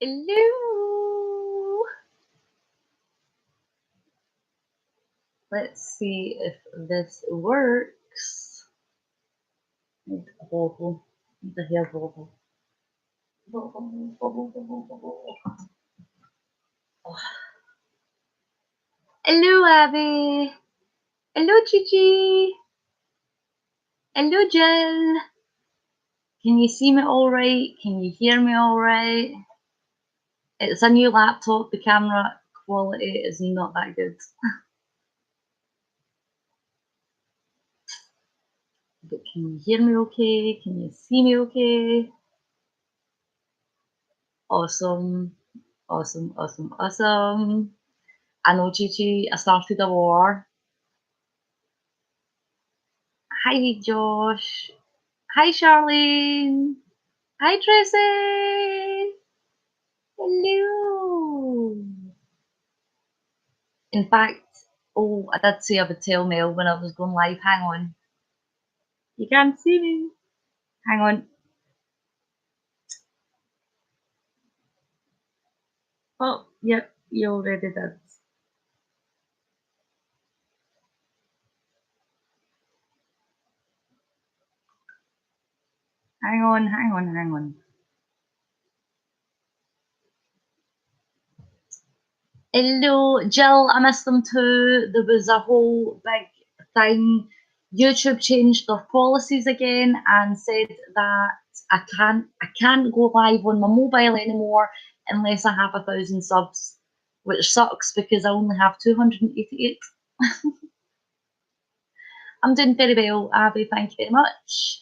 Hello. Let's see if this works. Need a bobble. Need a hair bobble. Bobble, bobble, bobble, bobble. Oh. Hello, Abbie. Hello, Gigi. Hello, Jill. Can you see me all right? Can you hear me all right? It's a new laptop. The camera quality is not that good. But can you hear me okay? Can you see me okay? Awesome. Awesome, awesome, awesome. I know, Gigi, I started a war. Hi, Josh. Hi, Charlene. Hi, Tracy. Hello. In fact, oh, I did say I would tell Mel when I was going live. Hang on. You can't see me. Hang on. Oh, yep, you already did. Hang on, hang on, hang on. Hello, Jill. I missed them too. There was a whole big thing. YouTube changed their policies again and said that I can't go live on my mobile anymore unless I have 1,000 subs, which sucks because I only have 288. I'm doing very well, Abbie. Thank you very much.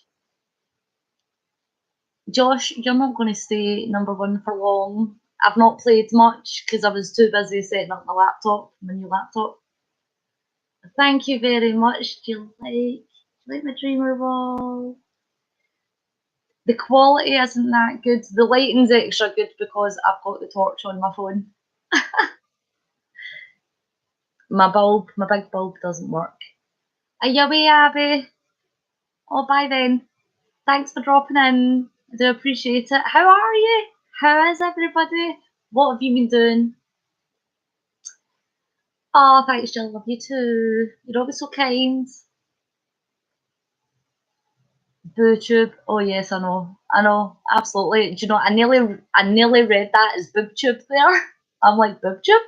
Josh, you're not going to stay #1 for long. I've not played much because I was too busy setting up my new laptop. Thank you very much. Do you like my dreamer wall? The quality isn't that good. The lighting's extra good because I've got the torch on my phone. My big bulb doesn't work. Are you away, Abbie? Oh, bye then. Thanks for dropping in. I do appreciate it. How are you? How is everybody? What have you been doing? Oh, thanks, Jill. Love you too. You're always so kind. BoobTube. Oh yes, I know. I know. Absolutely. Do you know? I nearly read that as BoobTube there. I'm like BoobTube.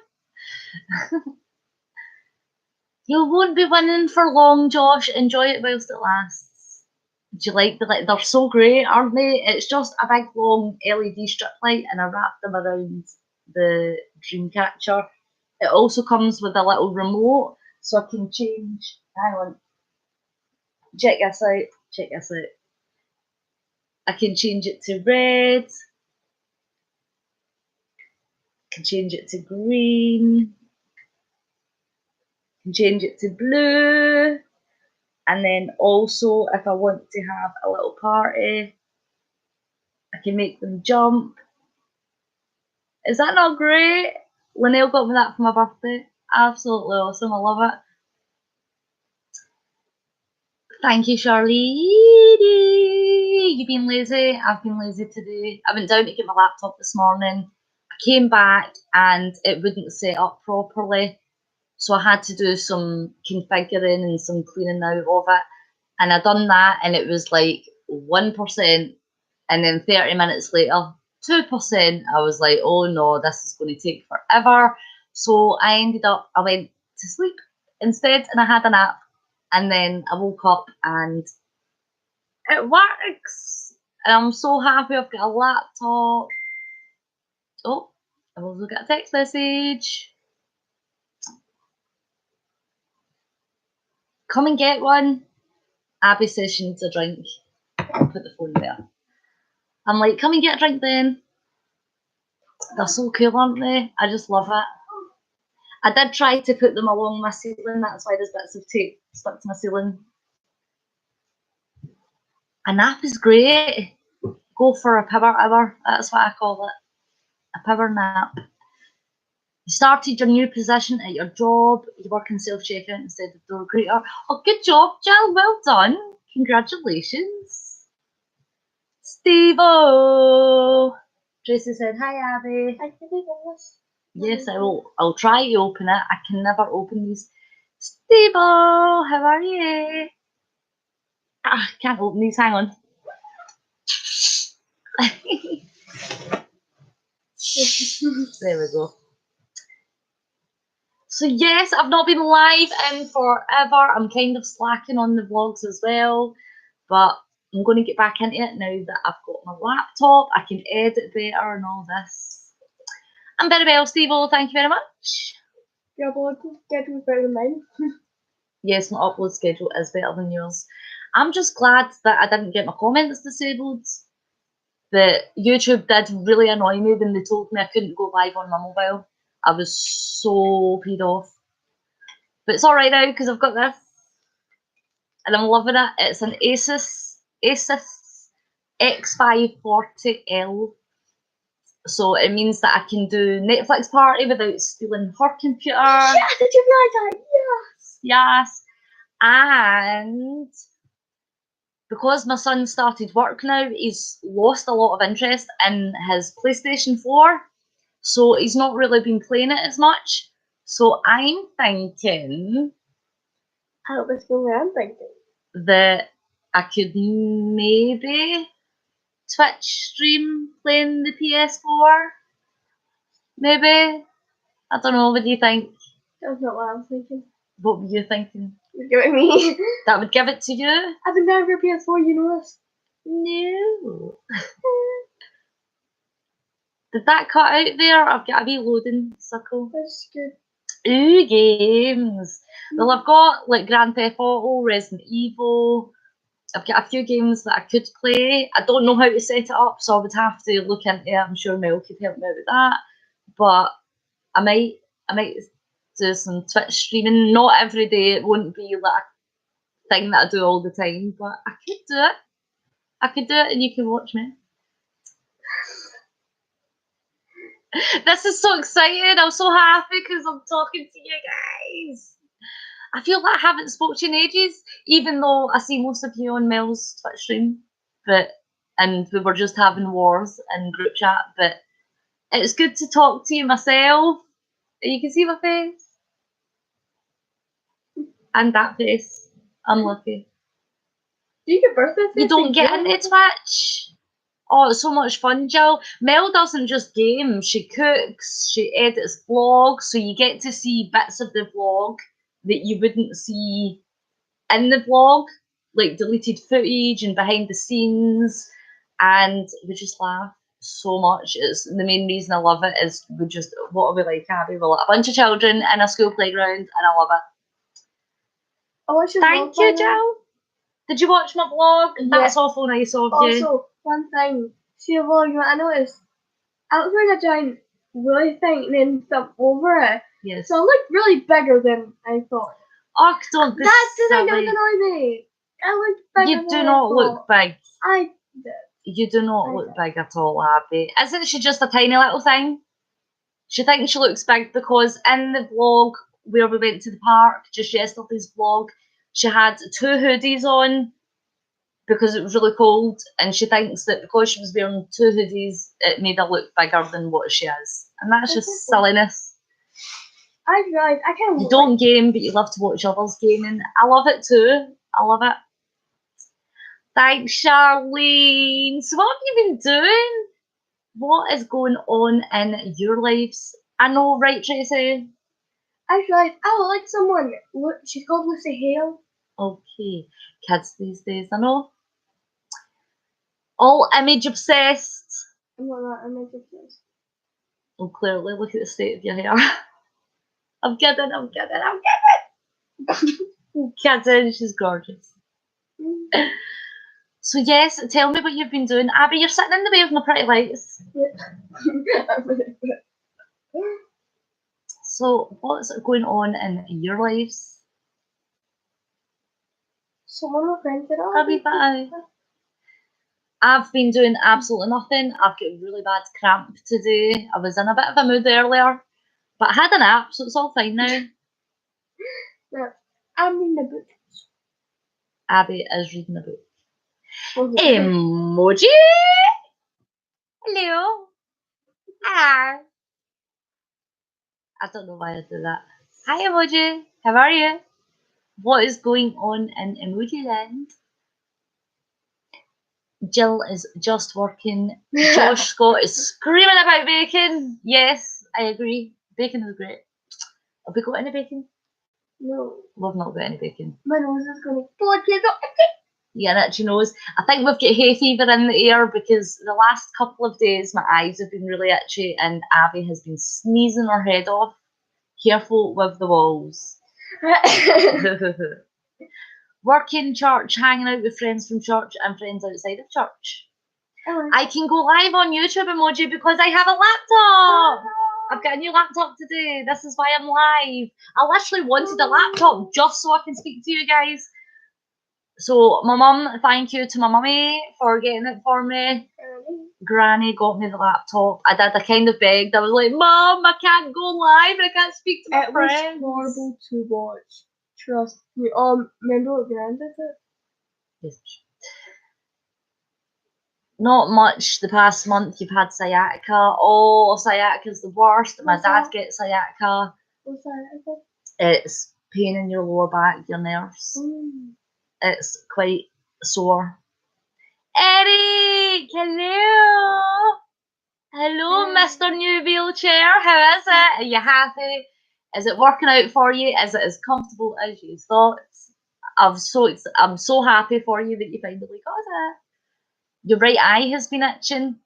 You won't be winning for long, Josh. Enjoy it whilst it lasts. Do you like they're so great, aren't they? It's just a big long LED strip light and I wrap them around the Dreamcatcher. It also comes with a little remote so I can change. Hang on. Check this out. Check this out. I can change it to red. I can change it to green. I can change it to blue. And then also, if I want to have a little party, I can make them jump. Is that not great? Linnell got me that for my birthday. Absolutely awesome. I love it. Thank you, Charlie. You've been lazy. I've been lazy today. I went down to get my laptop this morning. I came back and it wouldn't set up properly. So I had to do some configuring and some cleaning out of it. And I done that and it was like 1%. And then 30 minutes later, 2%. I was like, oh no, this is going to take forever. So I went to sleep instead and I had a nap. And then I woke up and it works. And I'm so happy I've got a laptop. Oh, I've also got a text message. Come and get one. Abbie says she needs a drink. I'll put the phone there. I'm like, come and get a drink then. They're so cool, aren't they? I just love it. I did try to put them along my ceiling. That's why there's bits of tape stuck to my ceiling. A nap is great. Go for a power hour. That's what I call it. A power nap. You started your new position at your job. You work in self-checkout instead of door greeter. Oh, good job, Jill. Well done. Congratulations. Steve-o. Tracy said, hi Abbie. I think I got this. Yes, I will. I'll try to open it. I can never open these. Stable, how are you? Ah, can't open these. Hang on. There we go. So yes, I've not been live in forever. I'm kind of slacking on the vlogs as well, but I'm going to get back into it now that I've got my laptop. I can edit better and all this. I'm very well, Steve-O. Thank you very much. Your upload schedule is better than mine. Yes, my upload schedule is better than yours. I'm just glad that I didn't get my comments disabled. But YouTube did really annoy me when they told me I couldn't go live on my mobile. I was so peed off. But it's alright now because I've got this. And I'm loving it. It's an Asus X540L. So it means that I can do Netflix party without stealing her computer. Yeah, did you realize that? Yes. Yes. And because my son started work now, he's lost a lot of interest in his PlayStation 4. So he's not really been playing it as much. So I'm thinking I hope it's going where I'm thinking. that I could maybe Twitch stream playing the PS4. Maybe. I don't know, what do you think? That's not what I was thinking. What were you thinking? You're giving me. That would give it to you? I've been down for PS4, you know this. No. Did that cut out there? I've got a wee loading circle. That's good. Ooh, games. Well, I've got like Grand Theft Auto, Resident Evil. I've got a few games that I could play. I don't know how to set it up, so I would have to look into it. I'm sure Mel could help me out with that. But I might do some Twitch streaming. Not every day. It won't be like a thing that I do all the time, but I could do it. I could do it, and you can watch me. This is so exciting. I'm so happy because I'm talking to you guys. I feel like I haven't spoken to you in ages, even though I see most of you on Mel's Twitch stream. And we were just having wars in group chat, but it's good to talk to you myself. You can see my face. And that face. I'm lucky. Do you get birthday? You don't get into Twitch. Oh, it's so much fun, Jill. Mel doesn't just game, she cooks, she edits vlogs, so you get to see bits of the vlog that you wouldn't see in the vlog, like deleted footage and behind the scenes, and we just laugh so much. It's the main reason I love it is we just, what are we like, Abbie? We're like a bunch of children in a school playground, and I love it. Oh, I should Thank you, Jill. Did you watch my vlog? Yeah. That's awful nice of you. Also, one thing, see a vlog, you know what I noticed? I was wearing a giant woolly thing and then stuff over it. Yes. So it looked really bigger than I thought. Oh, don't be That didn't silly. annoy me. I looked bigger You than do I not thought. look big. I did. You do not I look did. big at all, Abbie. Isn't she just a tiny little thing? She thinks she looks big because in the vlog where we went to the park, just yesterday's vlog, she had 2 hoodies on because it was really cold, and she thinks that because she was wearing 2 hoodies, it made her look bigger than what she is. And that's just silliness. I realised I kind of You don't game, but you love to watch others gaming. I love it too. I love it. Thanks, Charlene. So what have you been doing? What is going on in your lives? I know, right, Tracy? I realised I would like someone. Look, she's called Lucy Hale. Okay. Kids these days, I know. All image obsessed. I'm not that image obsessed. Oh, clearly, look at the state of your hair. I'm kidding. I'm kidding, she's gorgeous. So yes, tell me what you've been doing. Abbie, you're sitting in the way of my pretty lights. So what's going on in your lives? So one of my friends said, oh, Abbie, bye. I've been doing absolutely nothing. I've got a really bad cramp today. I was in a bit of a mood earlier, but I had a nap, so it's all fine now. No, I'm reading a book. Abbie is reading a book. Okay. Emoji! Hello! Hi. I don't know why I do that. Hi, emoji. How are you? What is going on in emoji land? Jill is just working. Josh Scott is screaming about bacon. Yes, I agree. Bacon is great. Have we got any bacon? No. We've not got any bacon. My nose is going to blood up. Yeah, an itchy nose. I think we've got hay fever in the air because the last couple of days my eyes have been really itchy and Abbie has been sneezing her head off. Careful with the walls. Work in church, hanging out with friends from church and friends outside of church. I can go live on YouTube emoji because I have a laptop. I've got a new laptop today. This is why I'm live. I literally wanted a laptop just so I can speak to you guys. So my mum, thank you to my mummy for getting it for me. Granny got me the laptop. I kind of begged. I was like, Mum, I can't go live. I can't speak to my friends. It was horrible to watch. Trust me. Remember what Gran did it? Yes. Not much the past month. You've had sciatica. Oh, sciatica's the worst. My dad gets sciatica. What's sciatica? It's pain in your lower back, your nerves. It's quite sore. Eric, hello. Hello, Mr. New Wheelchair. How is it? Are you happy? Is it working out for you? Is it as comfortable as you thought? I'm so happy for you that you finally got it. Your right eye has been itching.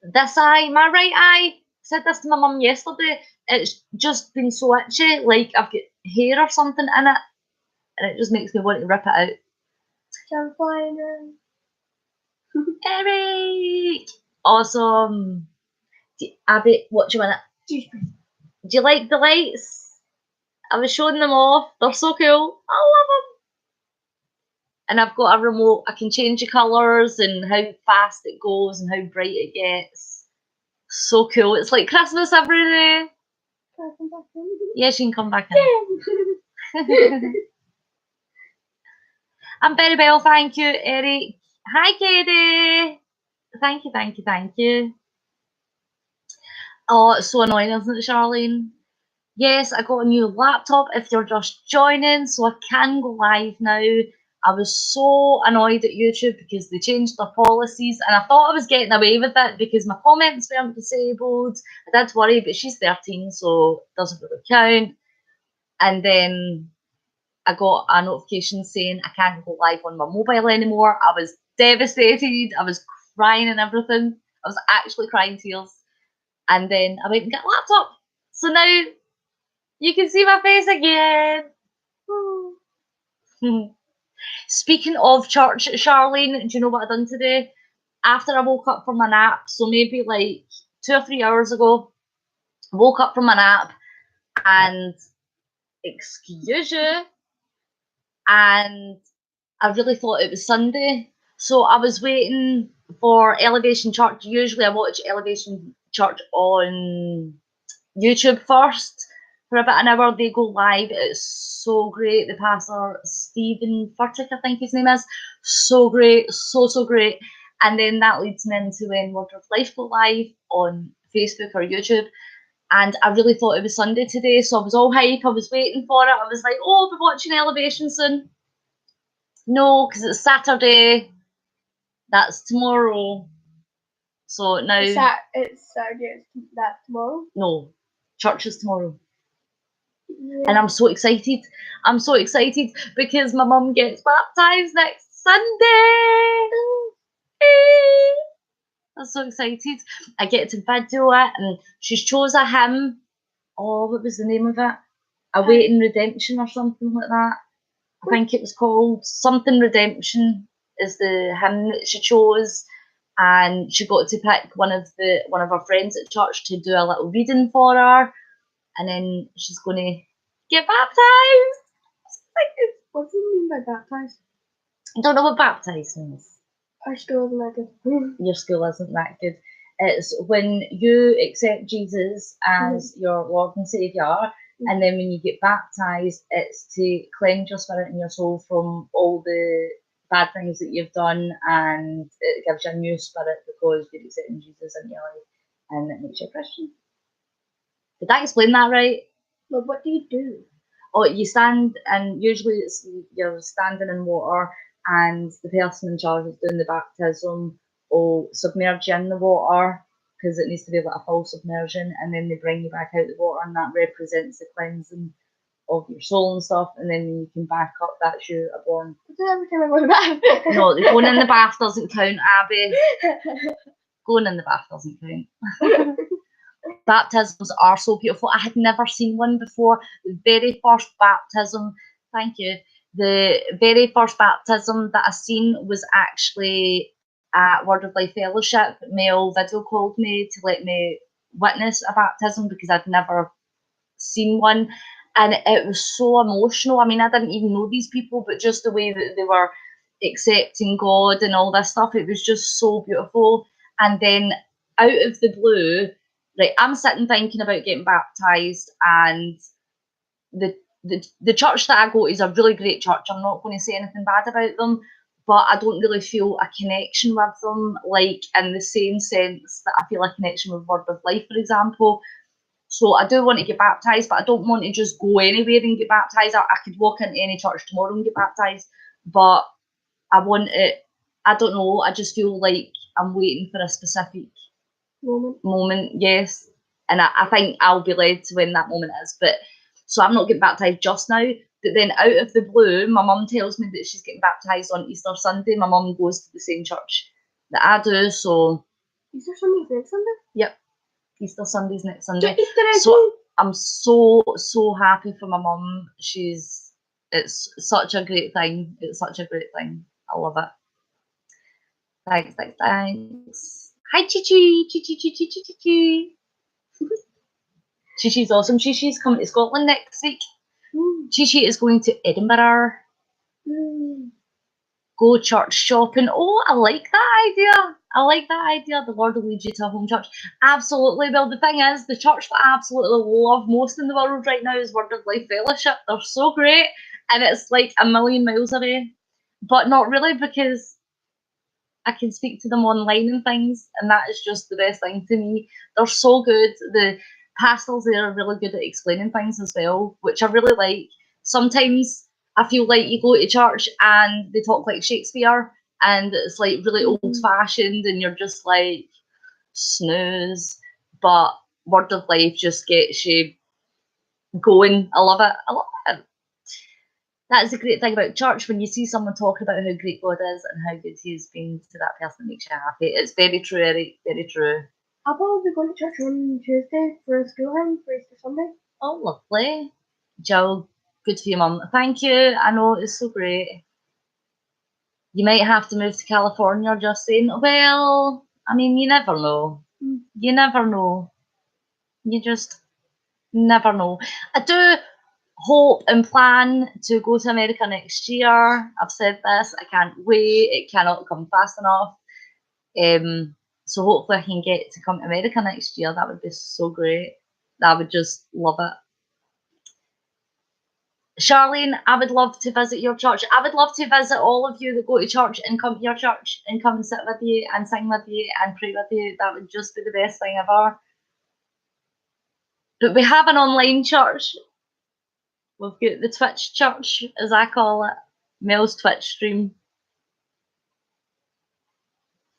This eye, my right eye, I said this to my mum yesterday. It's just been so itchy, like I've got hair or something in it, and it just makes me want to rip it out. I'm fine. Eric, awesome. Abbie, watch a minute. Do you like the lights? I was showing them off. They're so cool. I love them. And I've got a remote. I can change the colours and how fast it goes and how bright it gets. So cool. It's like Christmas every day. Can I come back in? Yes, you can come back in. I'm very well, thank you, Eric. Hi, Katie. Thank you, thank you, thank you. Oh, it's so annoying, isn't it, Charlene? Yes, I got a new laptop if you're just joining, so I can go live now. I was so annoyed at YouTube because they changed their policies and I thought I was getting away with it because my comments weren't disabled. I did worry, but she's 13, so it doesn't really count. And then I got a notification saying I can't go live on my mobile anymore. I was devastated. I was crying and everything. I was actually crying tears. And then I went and got a laptop. So now you can see my face again. Speaking of church, Charlene, do you know what I done today? After I woke up from my nap, so maybe like 2 or 3 hours ago, woke up from my nap and excuse you, and I really thought it was Sunday. So I was waiting for Elevation Church. Usually I watch Elevation Church on YouTube first for about an hour. They go live. It's so great. The pastor, Stephen Furtick, I think his name is. So great. So great. And then that leads me into when Word of Life go live on Facebook or YouTube. And I really thought it was Sunday today, so I was all hype. I was waiting for it. I was like, oh, I'll be watching Elevation soon. No, because it's Saturday. That's tomorrow. So now... It's Saturday. That's tomorrow? No. Church is tomorrow. Yeah. And I'm so excited. I'm so excited because my mum gets baptised next Sunday. I'm so excited. I get to video it and she's chose a hymn. Oh, what was the name of it? Awaiting Redemption or something like that. I think it was called something Redemption is the hymn that she chose, and she got to pick one of her friends at church to do a little reading for her, and then she's going to get baptised. What do you mean by baptised? I don't know what baptised means. Our school isn't that good. Your school isn't that good. It's when you accept Jesus as your Lord and Saviour. And then when you get baptised, it's to cleanse your spirit and your soul from all the bad things that you've done, and it gives you a new spirit because you're accepting Jesus in your life. and it makes you a Christian. Did I explain that right? Well, what do you do? Oh, you stand, and usually you're standing in water, and the person in charge of doing the baptism will submerge you in the water, because it needs to be like a full submersion, and then they bring you back out the water, and that represents the cleansing of your soul and stuff, and then you can back up. That's you are born. I do every time I go to the bath. No, going in the bath doesn't count, Abbie. Going in the bath doesn't count. Baptisms are so beautiful. I had never seen one before. The very first baptism, thank you. The very first baptism that I seen was actually at Word of Life Fellowship. Mel video called me to let me witness a baptism because I'd never seen one. And it was so emotional. I mean, I didn't even know these people, but just the way that they were accepting God and all this stuff, it was just so beautiful. And then out of the blue, right, I'm sitting thinking about getting baptised, and the church that I go to is a really great church. I'm not going to say anything bad about them, but I don't really feel a connection with them, like in the same sense that I feel a connection with Word of Life, for example. So I do want to get baptised, but I don't want to just go anywhere and get baptised. I could walk into any church tomorrow and get baptised, but I want it, I don't know, I just feel like I'm waiting for a specific moment, yes. And I think I'll be led to when that moment is. But so I'm not getting baptised just now. But then out of the blue, my mum tells me that she's getting baptised on Easter Sunday. My mum goes to the same church that I do, so Easter Sunday's next Sunday? Yep. Easter Sunday's next Sunday. Easter so I'm so happy for my mum. It's such a great thing. It's such a great thing. I love it. Thanks. Hi, Chi-Chi. Chi-Chi. Chi-Chi's awesome. Chi-Chi's coming to Scotland next week. Chi-Chi is going to Edinburgh. Go church shopping. Oh, I like that idea. The Lord will lead you to a home church. Absolutely. Well, the thing is, the church that I absolutely love most in the world right now is Word of Life Fellowship. They're so great. And it's like a million miles away. But not really, because I can speak to them online and things, and that is just the best thing to me. They're so good. The pastors there are really good at explaining things as well, which I really like. Sometimes I feel like you go to church and they talk like Shakespeare, and it's like really old-fashioned, and you're just like, snooze. But Word of Life just gets you going. I love it. That is the great thing about church. When you see someone talking about how great God is and how good He has been to that person, it makes you happy. It's very true, Eric. Very true. I'll probably be going to church on Tuesday for a school hymn for Easter Sunday. Oh, lovely. Jill, good for you, Mum. Thank you. I know, it's so great. You might have to move to California, just saying. Well, I mean, you never know. You never know. You just never know. I do hope and plan to go to America next year. I've said this. I can't wait. It cannot come fast enough. So hopefully I can get to come to America next year. That would be so great. I would just love it. Charlene, I would love to visit your church. I would love to visit all of you that go to church and come to your church and come and sit with you and sing with you and pray with you. That would just be the best thing ever. But we have an online church. We've got the Twitch church, as I call it. Mel's Twitch stream.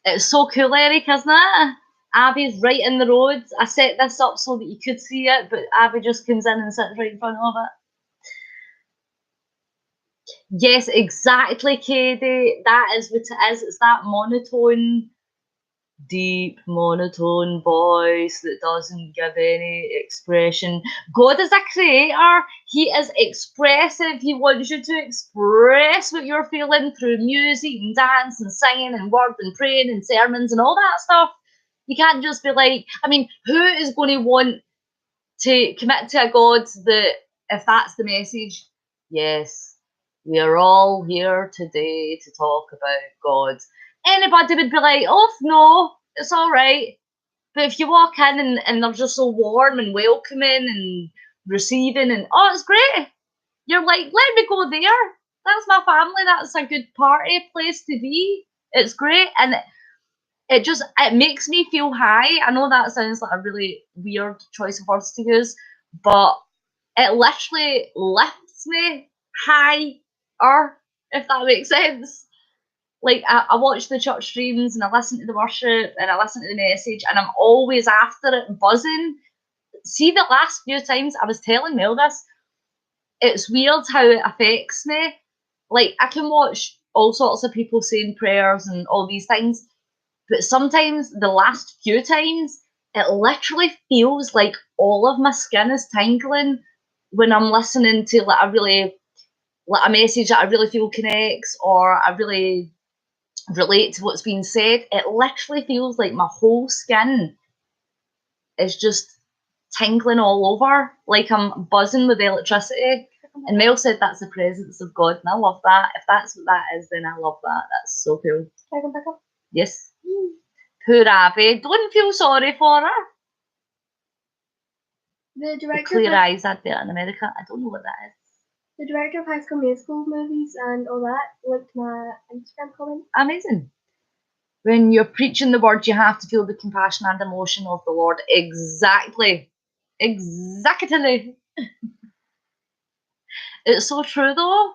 It's so cool, Eric, isn't it? Abbie's right in the road. I set this up so that you could see it, but Abbie just comes in and sits right in front of it. Yes, exactly, Katie. That is what it is. It's that monotone, deep, monotone voice that doesn't give any expression. God is a creator. He is expressive. He wants you to express what you're feeling through music and dance and singing and word and praying and sermons and all that stuff. You can't just be like, I mean, who is going to want to commit to a God that, if that's the message, yes, we are all here today to talk about God. Anybody would be like, oh, no, it's all right. But if you walk in and they're just so warm and welcoming and receiving and, oh, it's great. You're like, let me go there. That's my family. That's a good party place to be. It's great. And it makes me feel high. I know that sounds like a really weird choice of words to use, but it literally lifts me higher, if that makes sense. Like, I watch the church streams and I listen to the worship and I listen to the message, and I'm always after it buzzing. See, the last few times, I was telling Mel this, it's weird how it affects me. Like, I can watch all sorts of people saying prayers and all these things, but sometimes, the last few times, it literally feels like all of my skin is tingling when I'm listening to like a message that I really feel connects, or I really relate to what's being said. It literally feels like my whole skin is just tingling all over, like I'm buzzing with electricity. And Mel said that's the presence of God, and I love that. If that's what that is, then I love that. That's so cool. I can pick up. Yes. Poor Abbie. Don't feel sorry for her. The The director Clear of Eyes advert in America. I don't know what that is. the director of High School Musical movies and all that linked my Instagram comment. Amazing. When you're preaching the word, you have to feel the compassion and emotion of the Lord. Exactly. Exactly. It's so true, though.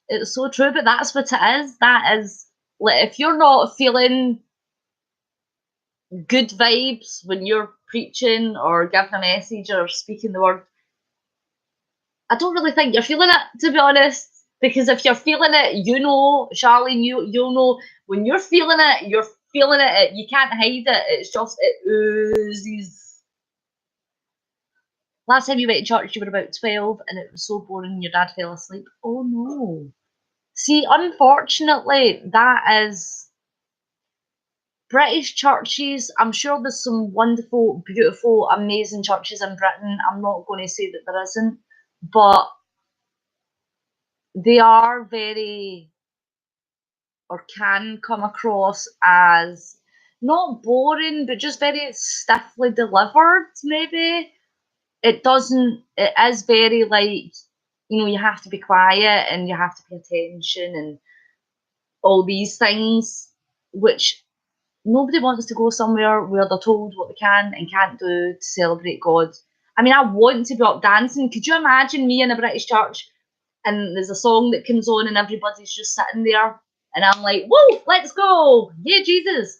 It's so true, but that's what it is. That is, like, if you're not feeling good vibes when you're preaching or giving a message or speaking the word, I don't really think you're feeling it, to be honest. Because if you're feeling it, you know, Charlene, you'll know when you're feeling it, you're feeling it. You can't hide it. It's just, it oozes. Last time you went to church, you were about 12, and it was so boring, your dad fell asleep. Oh no. See, unfortunately, that is British churches. I'm sure there's some wonderful, beautiful, amazing churches in Britain. I'm not going to say that there isn't, but they are very, or can come across as not boring, but just very stiffly delivered, maybe. It is very like, you have to be quiet and you have to pay attention and all these things, which nobody wants to go somewhere where they're told what they can and can't do to celebrate God. I mean, I want to be up dancing. Could you imagine me in a British church and there's a song that comes on and everybody's just sitting there and I'm like, whoa, let's go. Yeah, Jesus.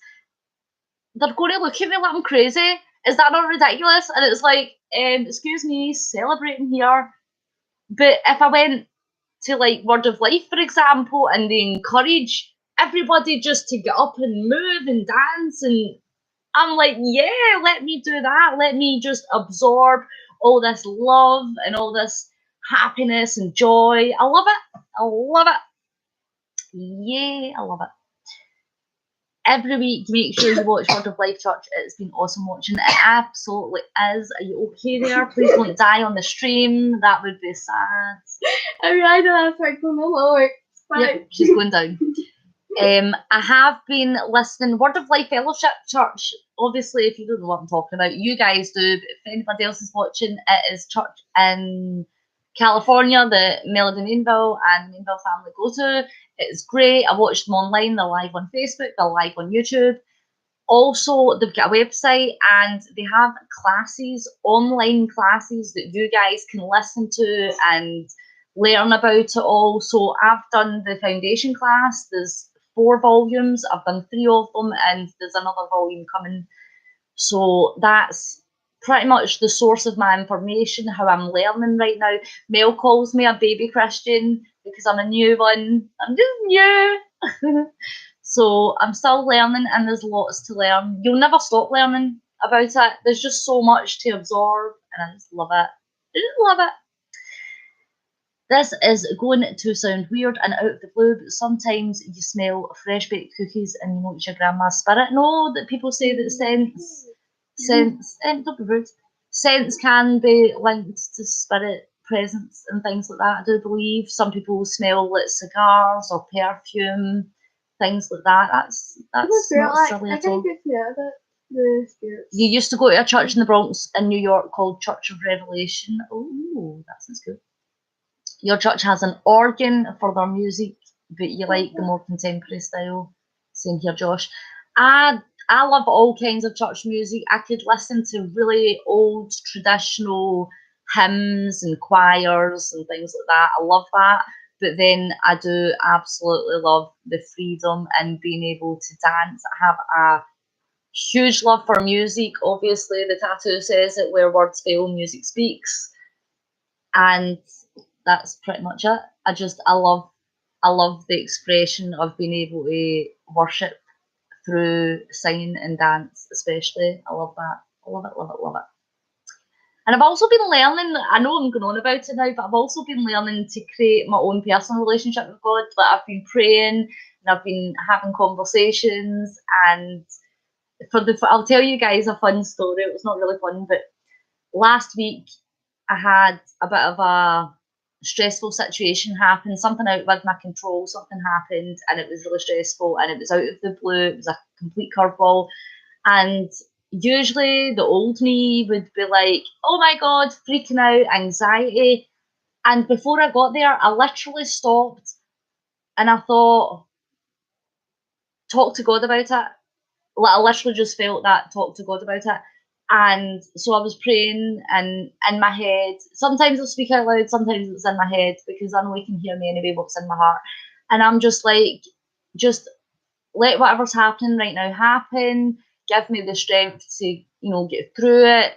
They're going to look at me like I'm crazy. Is that not ridiculous? And it's like, excuse me, celebrating here. But if I went to like Word of Life, for example, and they encourage everybody just to get up and move and dance, and I'm like, yeah, let me do that. Let me just absorb all this love and all this happiness and joy. I love it. I love it. Yeah, I love it. Every week, make sure you watch Word of Life Church. It's been awesome watching. It absolutely is. Are you okay there? Please don't die on the stream. That would be sad. I realised that I was going no lower. Yep, she's going down. I have been listening. Word of Life Fellowship Church. Obviously, if you don't know what I'm talking about, you guys do. But if anybody else is watching, it is church in California that Melody Mainville and the Mainville family go to. It's great. I watched them online. They're live on Facebook. They're live on YouTube. Also, they've got a website and they have classes, online classes that you guys can listen to and learn about it all. So I've done the foundation class. There's 4 volumes. I've done 3 of them and there's another volume coming. So that's pretty much the source of my information, how I'm learning right now. Mel calls me a baby Christian because I'm a new one. I'm just new. So I'm still learning and there's lots to learn. You'll never stop learning about it. There's just so much to absorb and I just love it. I just love it. This is going to sound weird and out of the blue, but sometimes you smell fresh baked cookies and you know it's your grandma's spirit. No, that people say that don't be rude. Scents can be linked to spirit presence and things like that. I do believe some people smell like cigars or perfume, things like that. That's not silly at all. The spirits. You used to go to a church in the Bronx in New York called Church of Revelation. Oh, that sounds good. Your church has an organ for their music, but you like the more contemporary style. Same here, Josh. I love all kinds of church music. I could listen to really old traditional hymns and choirs and things like that. I love that. But then I do absolutely love the freedom and being able to dance. I have a huge love for music. Obviously, the tattoo says it, where words fail, music speaks. And that's pretty much it. I love the expression of being able to worship through singing and dance, especially. I love that. I love it, love it, love it. And I've also been learning, I know I'm going on about it now, but I've also been learning to create my own personal relationship with God. Like, I've been praying and I've been having conversations, and I'll tell you guys a fun story. It was not really fun, but last week I had a bit of a stressful situation happen, something out with my control, something happened and it was really stressful and it was out of the blue, it was a complete curveball. And usually the old me would be like, oh my God, freaking out, anxiety. And before I got there, I literally stopped and I thought, talk to God about it. Like, I literally just felt that, talk to God about it. And so I was praying and in my head, sometimes I'll speak out loud, sometimes it's in my head, because I know He can hear me anyway, what's in my heart. And I'm just like, just let whatever's happening right now happen. Give me the strength to, get through it.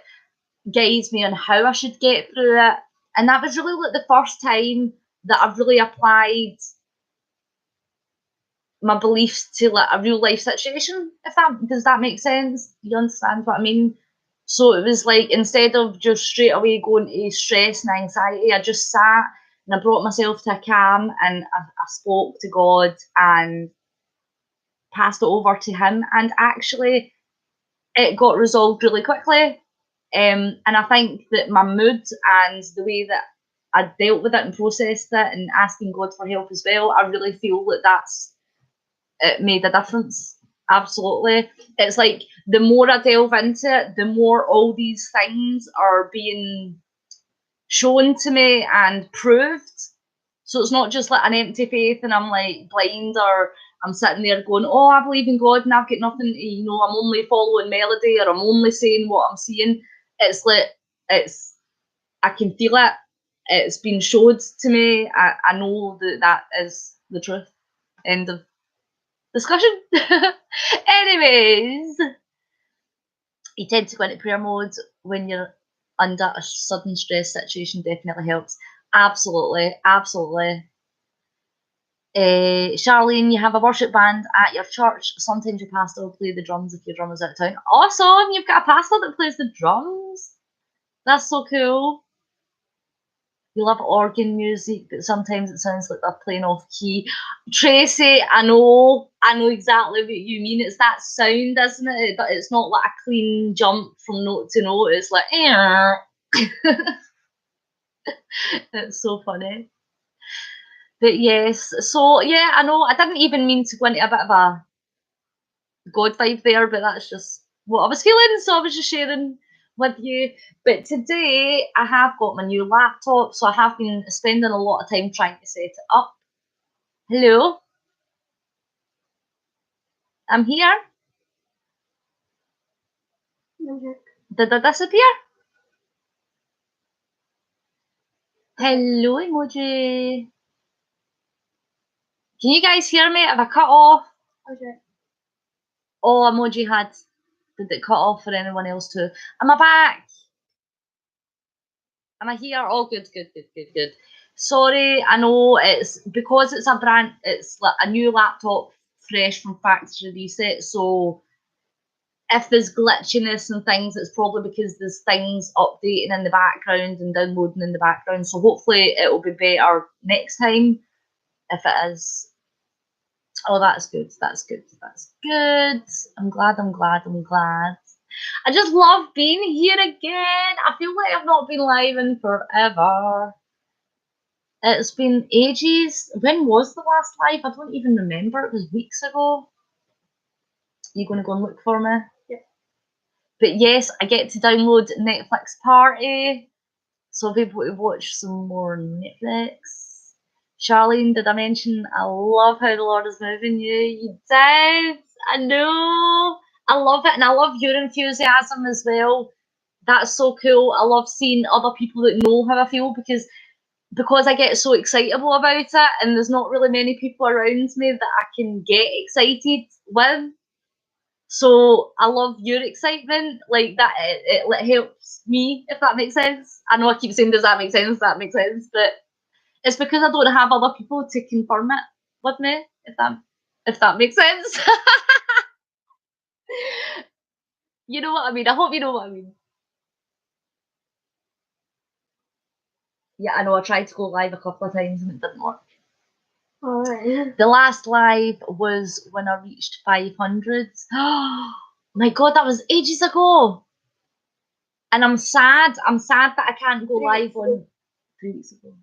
Guides me on how I should get through it. And that was really like the first time that I've really applied my beliefs to like a real life situation. If that does that make sense? You understand what I mean? So it was like, instead of just straight away going to stress and anxiety, I just sat and I brought myself to a calm and I spoke to God and passed it over to Him, and actually it got resolved really quickly. And I think that my mood and the way that I dealt with it and processed it and asking God for help as well, I really feel that it made a difference. Absolutely. It's like the more I delve into it, the more all these things are being shown to me and proved. So it's not just like an empty faith and I'm like blind, or I'm sitting there going, oh, I believe in God and I've got nothing to, I'm only following melody, or I'm only saying what I'm seeing. It's like, I can feel it. It's been showed to me. I know that is the truth. End of discussion. Anyways, you tend to go into prayer mode when you're under a sudden stress situation. Definitely helps. Absolutely, absolutely. Charlene, you have a worship band at your church. Sometimes your pastor will play the drums if your drummer's out of town. Awesome! You've got a pastor that plays the drums. That's so cool. You love organ music, but sometimes it sounds like they're playing off key. Tracy, I know exactly what you mean. It's that sound, isn't it? But it's not like a clean jump from note to note. It's like, it's so funny. But yes, so yeah, I know I didn't even mean to go into a bit of a God vibe there, but that's just what I was feeling, so I was just sharing with you. But today I have got my new laptop, so I have been spending a lot of time trying to set it up. Hello? I'm here. Did I disappear? Hello, emoji. Can you guys hear me? Have I cut off? Okay. Oh, emoji did it cut off for anyone else too? Am I back? Am I here? Oh, good. Sorry, I know it's because it's it's like a new laptop, fresh from factory reset. So if there's glitchiness and things, it's probably because there's things updating in the background and downloading in the background. So hopefully it will be better next time if it is. Oh, that's good. That's good. I'm glad. I just love being here again. I feel like I've not been live in forever. It's been ages. When was the last live? I don't even remember. It was weeks ago. You going to go and look for me? Yeah. But yes, I get to download Netflix Party, so I'll be able to watch some more Netflix. Charlene, did I mention I love how the Lord is moving you? You did. I know. I love it, and I love your enthusiasm as well. That's so cool. I love seeing other people that know how I feel because I get so excitable about it, and there's not really many people around me that I can get excited with. So I love your excitement, like that. It helps me, if that makes sense. I know I keep saying, does that make sense? That makes sense, but it's because I don't have other people to confirm it with me, if that makes sense. You know what I mean? I hope you know what I mean. Yeah, I know. I tried to go live a couple of times and it didn't work. Alright. The last live was when I reached 500. My God, that was ages ago. And I'm sad. I'm sad that I can't go live on 3 weeks ago.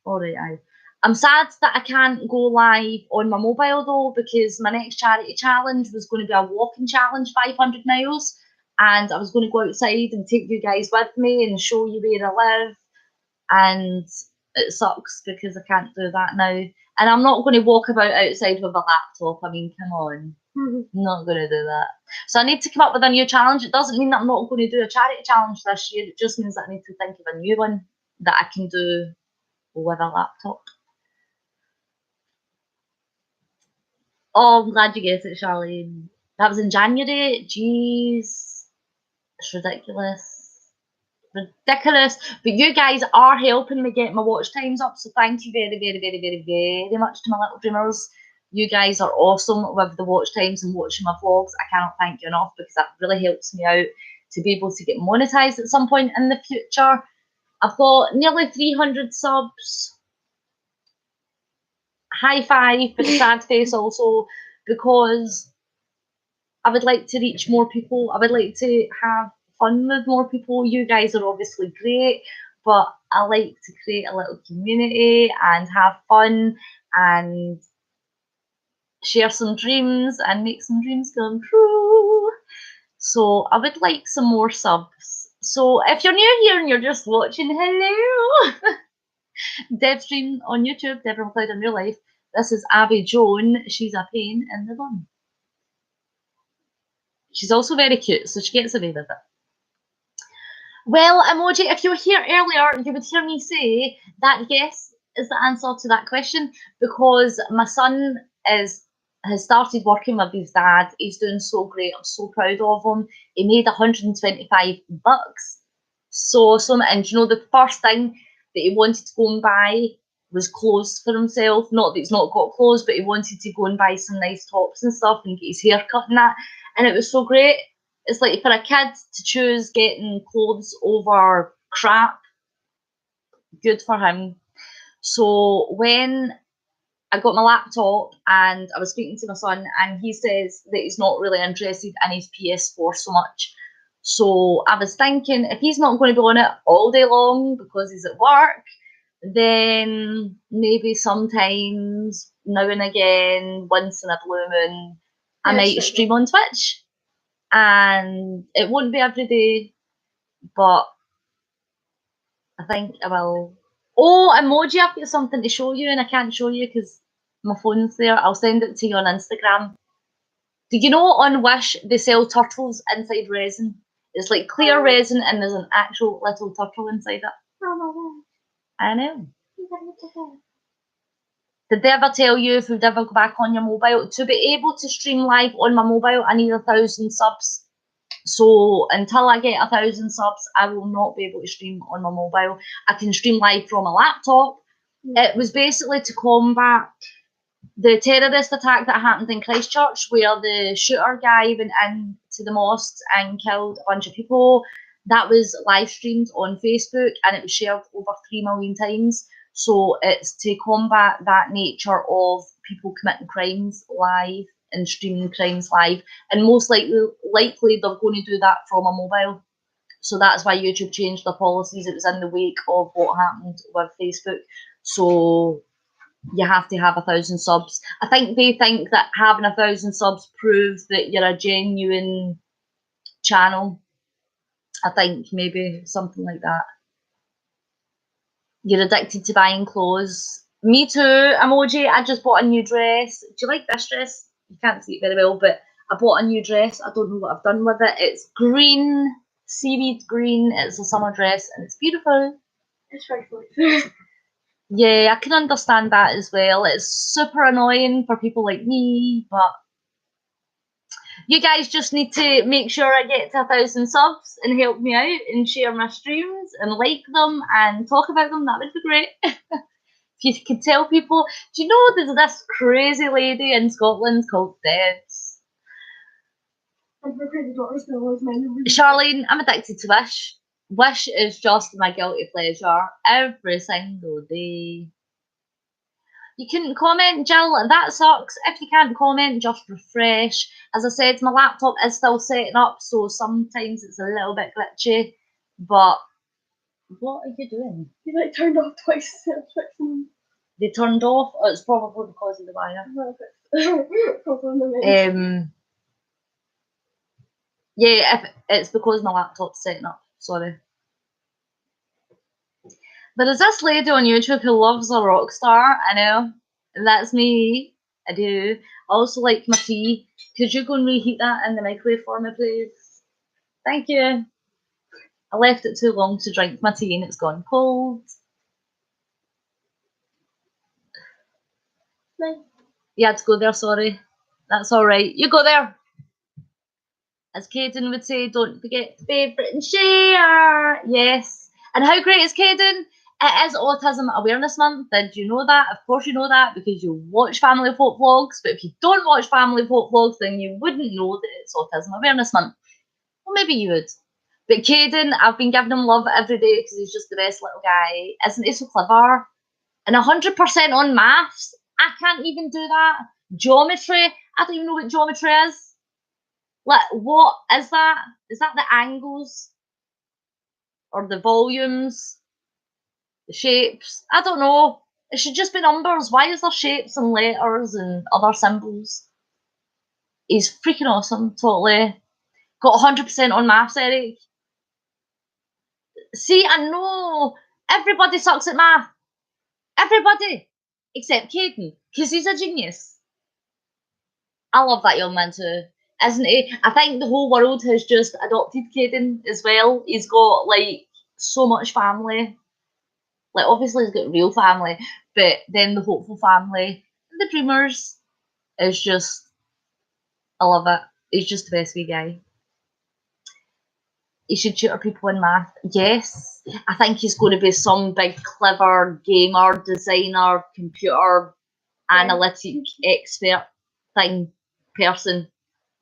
Alright, I'm sad that I can't go live on my mobile though, because my next charity challenge was going to be a walking challenge, 500 miles, and I was going to go outside and take you guys with me and show you where I live, and it sucks because I can't do that now. And I'm not going to walk about outside with a laptop. I mean, come on. I'm not going to do that. So I need to come up with a new challenge. It doesn't mean that I'm not going to do a charity challenge this year. It just means that I need to think of a new one that I can do with a laptop. Oh, I'm glad you guessed it, Charlene. That was in January. Jeez. It's ridiculous. Ridiculous. But you guys are helping me get my watch times up, so thank you very, very, very, very, very much to my little dreamers. You guys are awesome with the watch times and watching my vlogs. I cannot thank you enough, because that really helps me out to be able to get monetized at some point in the future. I've got nearly 300 subs. High five, but a sad face also, because I would like to reach more people. I would like to have fun with more people. You guys are obviously great, but I like to create a little community and have fun and share some dreams and make some dreams come true. So I would like some more subs. So if you're new here and you're just watching, hello. Debz stream on YouTube, Deborah McLeod in real life. This is Abbie Joan. She's a pain in the bum. She's also very cute, so she gets away with it. Well, Emoji, if you were here earlier, you would hear me say that yes is the answer to that question, because my son has started working with his dad. He's doing so great. I'm so proud of him. He made $125. So awesome. And you know, the first thing that he wanted to go and buy was clothes for himself. Not that he's not got clothes, but he wanted to go and buy some nice tops and stuff and get his hair cut and that. And it was so great. It's like for a kid to choose getting clothes over crap, good for him. So when I got my laptop and I was speaking to my son, and he says that he's not really interested in his PS4 so much. So I was thinking, if he's not going to be on it all day long because he's at work, then maybe sometimes, now and again, once in a blue moon, I might stream on Twitch. And it won't be every day, but I think I will. Oh, Emoji, I've got something to show you, and I can't show you because my phone's there. I'll send it to you on Instagram. Did you know on Wish they sell turtles inside resin? It's like clear resin and there's an actual little turtle inside it. Oh my god. I know. Did they ever tell you if you'd ever go back on your mobile? To be able to stream live on my mobile, I need 1,000 subs. So until I get 1,000 subs, I will not be able to stream on my mobile. I can stream live from a laptop. It was basically to combat the terrorist attack that happened in Christchurch, where the shooter guy went into the mosque and killed a bunch of people. That was live streamed on Facebook and it was shared over 3 million times. So it's to combat that nature of people committing crimes live and streaming crimes live. And most likely they're going to do that from a mobile. So that's why YouTube changed their policies. It was in the wake of what happened with Facebook. So you have to have 1,000 subs. I think they think that having 1,000 subs proves that you're a genuine channel. I think maybe something like that. You're addicted to buying clothes. Me too, Emoji. I just bought a new dress. Do you like this dress? You can't see it very well, but I bought a new dress. I don't know what I've done with it. It's green, seaweed green. It's a summer dress and it's beautiful. It's very cute. Yeah, I can understand that as well. It's super annoying for people like me, but you guys just need to make sure I get to 1,000 subs and help me out and share my streams and like them and talk about them. That would be great. If you could tell people, do you know there's this crazy lady in Scotland called Debz? And her crazy daughter's still was mine. Charlene, I'm addicted to Wish. Wish is just my guilty pleasure every single day. You couldn't comment, Jill. That sucks. If you can't comment, just refresh. As I said, my laptop is still setting up, so sometimes it's a little bit glitchy. But what are you doing? You like turned off twice. They turned off. Oh, it's probably because of the wire. Yeah, if it's because my laptop's setting up. Sorry. There is this lady on YouTube who loves a rock star. I know. And that's me. I do. I also like my tea. Could you go and reheat that in the microwave for me, please? Thank you. I left it too long to drink my tea and it's gone cold. Nice. You had to go there, sorry. That's alright. You go there. As Caden would say, don't forget to favourite and share. Yes. And how great is Caden? It is Autism Awareness Month. Did you know that? Of course you know that because you watch Family of Hope vlogs. But if you don't watch Family of Hope vlogs, then you wouldn't know that it's Autism Awareness Month. Well, maybe you would. But Caden, I've been giving him love every day because he's just the best little guy. Isn't he so clever? And 100% on maths. I can't even do that. Geometry. I don't even know what geometry is. Like, what is that? Is that the angles? Or the volumes? The shapes? I don't know. It should just be numbers. Why is there shapes and letters and other symbols? He's freaking awesome, totally. Got 100% on maths, Eric. See, I know. Everybody sucks at math. Everybody. Except Caden, because he's a genius. I love that young man too, isn't he? I think the whole world has just adopted Caden as well. He's got, like, so much family. Like, obviously he's got real family, but then the hopeful family, and the dreamers, is just, I love it. He's just the best wee guy. He should tutor people in math. Yes, I think he's going to be some big, clever gamer, designer, computer, analytic expert thing, person.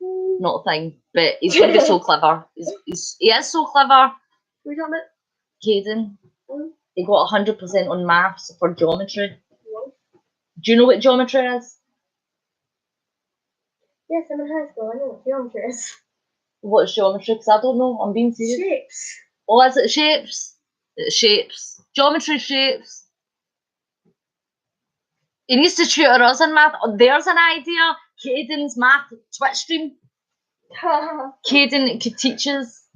Not a thing, but he's going to be so clever. He is so clever. Who are you talking about? Caden. He got 100% on maths for geometry. Do you know what geometry is? Yes, I'm in high school. I know what geometry is. What's geometry? Because I don't know. I'm being serious. Shapes. Oh, is it shapes? It's shapes. Geometry shapes. He needs to tutor us in math. Oh, there's an idea. Caden's math Twitch stream. Caden could teach us.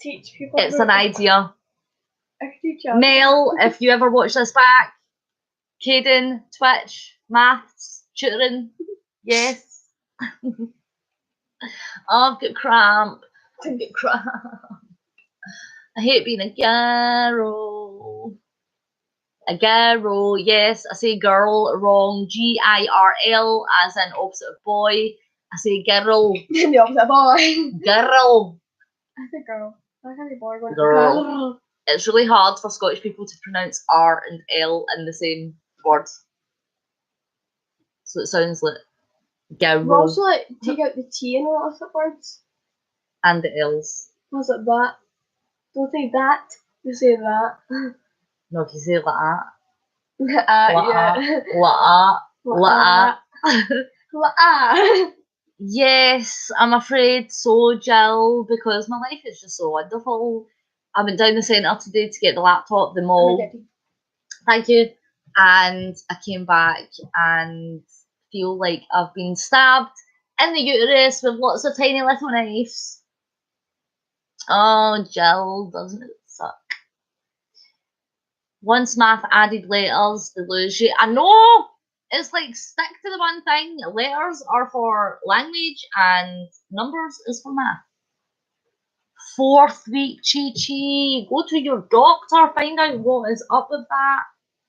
Teach people. It's an idea. I could teach you. Mel, if you ever watch this back, Caden, Twitch, maths, tutoring. Yes. Oh, I've got cramp. I've got cramp. I hate being a girl. A girl, yes. I say girl wrong. Girl as in opposite of boy. I say girl. The opposite boy. Girl. I say girl. I can't be boy. Girl. It's really hard for Scottish people to pronounce R and L in the same word. So it sounds like girl. We also like take out the T in a lot of words. And the L's. What's like that? Don't say that. You say that. No, if you say like that. Yes, I'm afraid so, Jill, because my life is just so wonderful. I went down the centre today to get the laptop, the mall. Thank you. And I came back and feel like I've been stabbed in the uterus with lots of tiny little knives. Oh, Jill, doesn't it suck? Once math added letters, they lose you. I know! It's like, stick to the one thing. Letters are for language and numbers is for math. 4th week, Chi. Go to your doctor, find out what is up with that.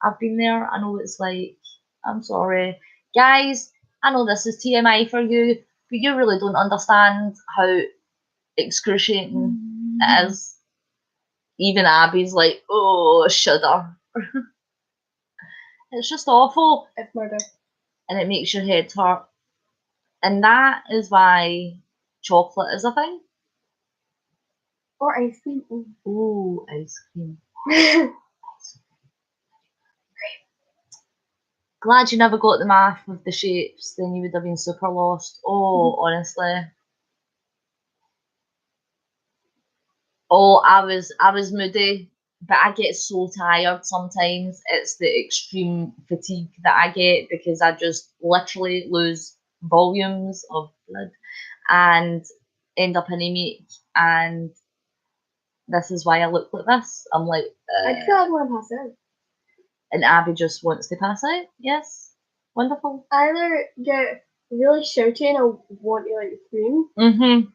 I've been there. I know it's like, I'm sorry. Guys, I know this is TMI for you, but you really don't understand how excruciating it is. Even Abbie's like, oh, shudder. It's just awful. It's murder. And it makes your head hurt. And that is why chocolate is a thing. Or ice cream. Ooh, ice cream. Glad you never got the math with the shapes, then you would have been super lost. Oh, honestly. Oh, I was moody, but I get so tired sometimes. It's the extreme fatigue that I get because I just literally lose volumes of blood and end up anemic, and this is why I look like this. I'm like, I feel like I want to pass out. And Abbie just wants to pass out. Yes, wonderful. I either get really shouty and I want to like scream.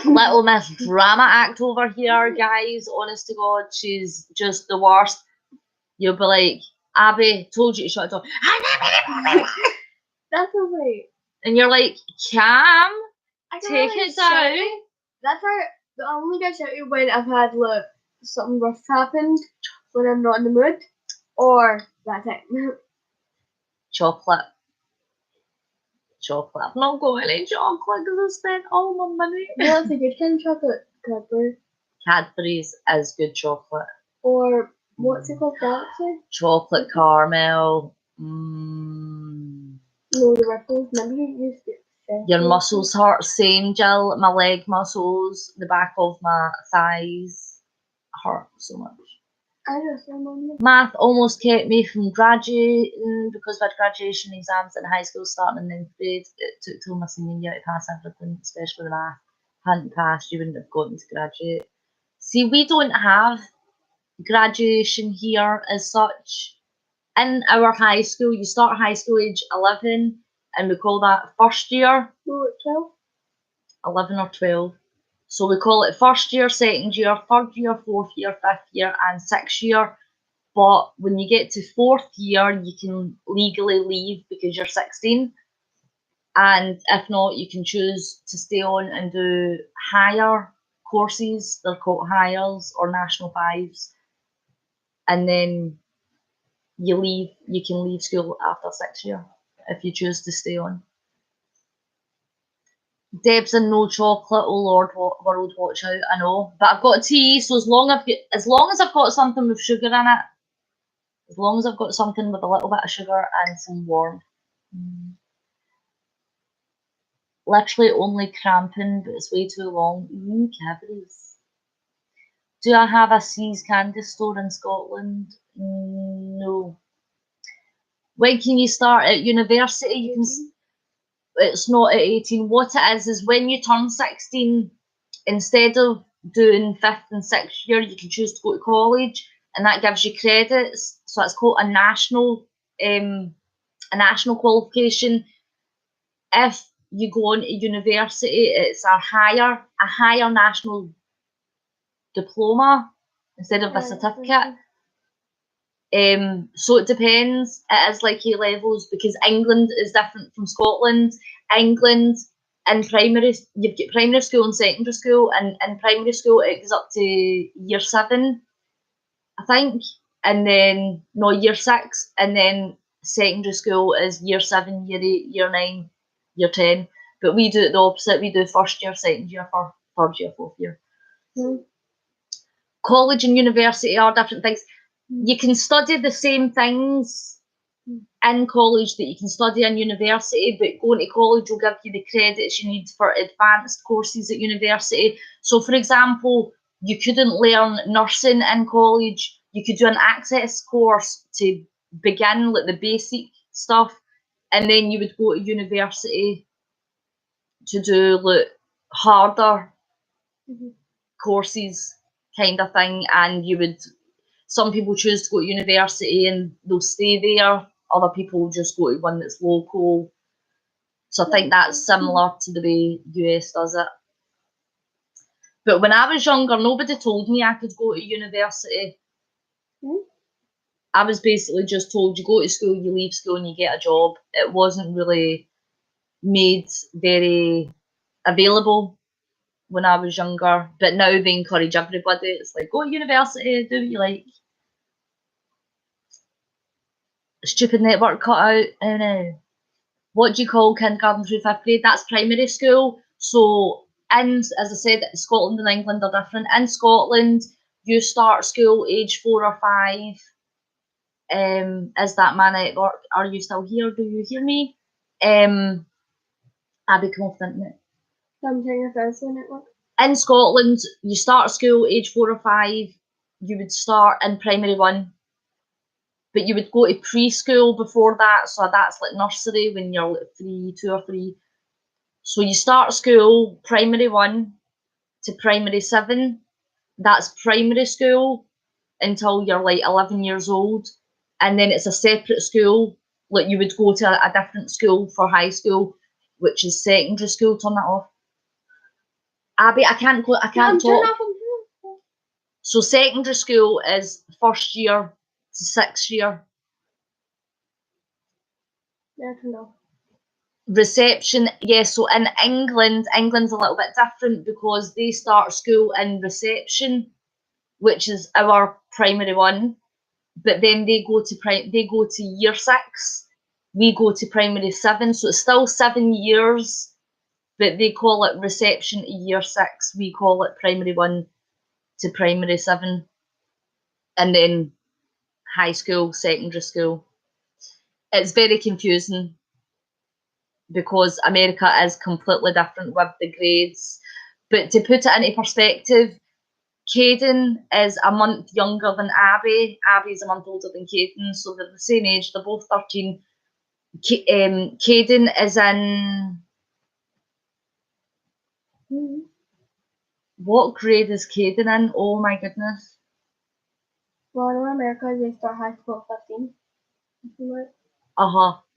Little Miss Drama Act over here, guys. Honest to God, she's just the worst. You'll be like, Abbie, told you to shut up. That's okay. And you're like, Cam, take it down. That's why I only get shouty when I've had like something rough happened, when I'm not in the mood, or that time. Chocolate. Chocolate. I've not got any chocolate because I spent all my money. What's a good kind of chocolate? Cadbury. Cadbury's is good chocolate. Or what's it called? Galaxy? Chocolate caramel. No, the ripples. Remember you used it. Your muscles hurt. Same, Jill. My leg muscles, the back of my thighs hurt so much. I just remember. Math almost kept me from graduating because we had graduation exams in high school starting in 9th grade. It took till my senior year to pass everything, especially the math. Hadn't passed, you wouldn't have gotten to graduate. See, we don't have graduation here as such. In our high school, you start high school age 11, and we call that first year. No, 12. 11 or 12. So we call it first year, second year, third year, fourth year, fifth year, and sixth year. But when you get to fourth year, you can legally leave because you're 16. And if not, you can choose to stay on and do higher courses. They're called hires or national fives. And then you can leave school after 6th year if you choose to stay on. Debz and no chocolate, oh Lord, world, watch out, I know. But I've got tea, so as long as I've got something with sugar in it, as long as I've got something with a little bit of sugar and some warmth. Literally only cramping, but it's way too long. Cadbury's. Do I have a C's candy store in Scotland? No. When can you start at university? You can. It's not at 18. What it is when you turn 16, instead of doing 5th and 6th year, you can choose to go to college, and that gives you credits. So it's called a national qualification. If you go on to university, it's a higher national diploma instead of a certificate. So it depends. It is like A levels because England is different from Scotland. England in primary, you've got primary school and secondary school, and in primary school it goes up to year 7, I think, and then no, year 6, and then secondary school is year 7, year 8, year 9, year 10. But we do it the opposite. We do first year, second year, third year, fourth year. College and university are different things. You can study the same things in college that you can study in university, but going to college will give you the credits you need for advanced courses at university. So, for example, you couldn't learn nursing in college. You could do an access course to begin, like the basic stuff, and then you would go to university to do like harder courses kind of thing, and some people choose to go to university and they'll stay there other people just go to one that's local. So I think that's similar to the way US does it. But when I was younger, nobody told me I could go to university. I was basically just told you go to school, you leave school and you get a job. It wasn't really made very available when I was younger. But now they encourage everybody. It's like, go to university, do what you like. Stupid network cut out. Oh no. What do you call kindergarten through 5th grade? That's primary school. So, as I said, Scotland and England are different. In Scotland, you start school age 4 or 5. Is that my network? Are you still here? Do you hear me? Abbie, come off the internet. I'm saying if there's a network. In Scotland, you start school age 4 or 5. You would start in primary 1. But you would go to preschool before that, so that's like nursery when you're like 2 or 3. So you start school primary 1 to primary 7. That's primary school until you're like 11 years old. And then it's a separate school. Like you would go to a different school for high school, which is secondary school. Turn that off. Abbie, I can't talk. So secondary school is 1st year to 6th year. Yeah, I know. Reception, yes. So in England's a little bit different because they start school in reception, which is our primary 1. But then they go to year 6. We go to primary 7, so it's still 7 years, but they call it reception to year 6. We call it primary 1 to primary 7, and then high school, secondary school. It's very confusing because America is completely different with the grades. But to put it into perspective, Caden is a month younger than Abbie. Abbie's a month older than Caden, so they're the same age. They're both 13. Caden is in... What grade is Caden in? Oh my goodness. Well, in America, they start high school at 15.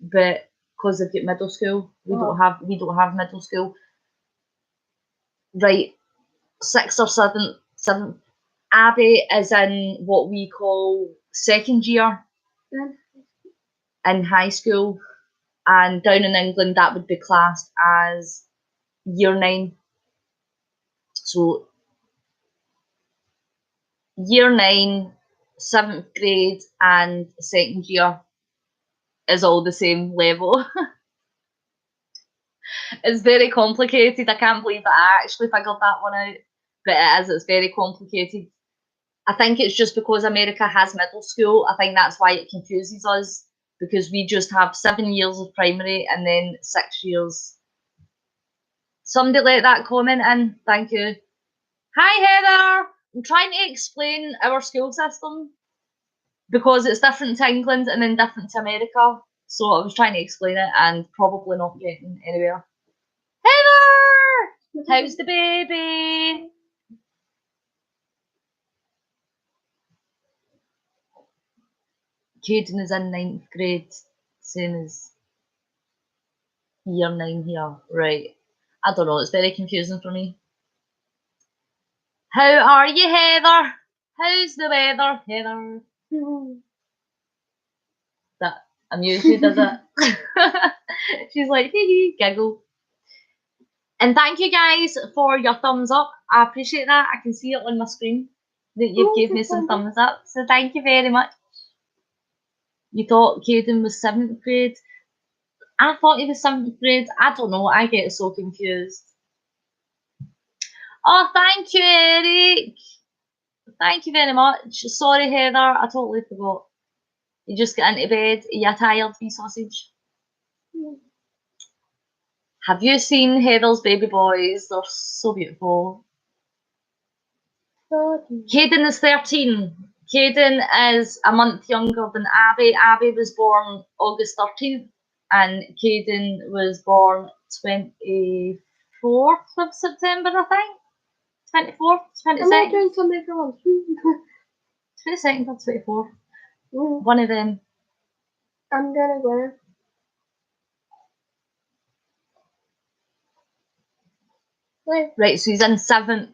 But because they've got middle school, we don't have middle school. Right, 6th or 7th. Abbie is in what we call 2nd year in high school, and down in England that would be classed as year 9. So year 9, 7th grade and 2nd year is all the same level. It's very complicated. I can't believe that I actually figured that one out. But it is, it's very complicated. I think it's just because America has middle school. I think that's why it confuses us, because we just have 7 years of primary and then 6 years. Somebody let that comment in. Thank you. Hi, Heather. I'm trying to explain our school system because it's different to England and then different to America. So I was trying to explain it and probably not getting anywhere. Heather! How's the baby? Caden is in 9th grade, same as year 9 here. Right. I don't know, it's very confusing for me. How are you, Heather? How's the weather, Heather? That amused you, does it? She's like, hee hee, giggle. And thank you guys for your thumbs up. I appreciate that. I can see it on my screen that you've given me some thumbs up. So thank you very much. You thought Caden was 7th grade? I thought he was 7th grade. I don't know. I get so confused. Oh, thank you, Eric. Thank you very much. Sorry, Heather. I totally forgot. You just get into bed. Are you tired, wee sausage? Have you seen Heather's baby boys? They're so beautiful. Caden is 13. Caden is a month younger than Abbie. Abbie was born August 13th and Caden was born 24th of September, I think. 24th, 22nd. I'm not doing something for once. 22nd or 24th. One of them. I'm gonna go. Wait, Right, so he's in 7th.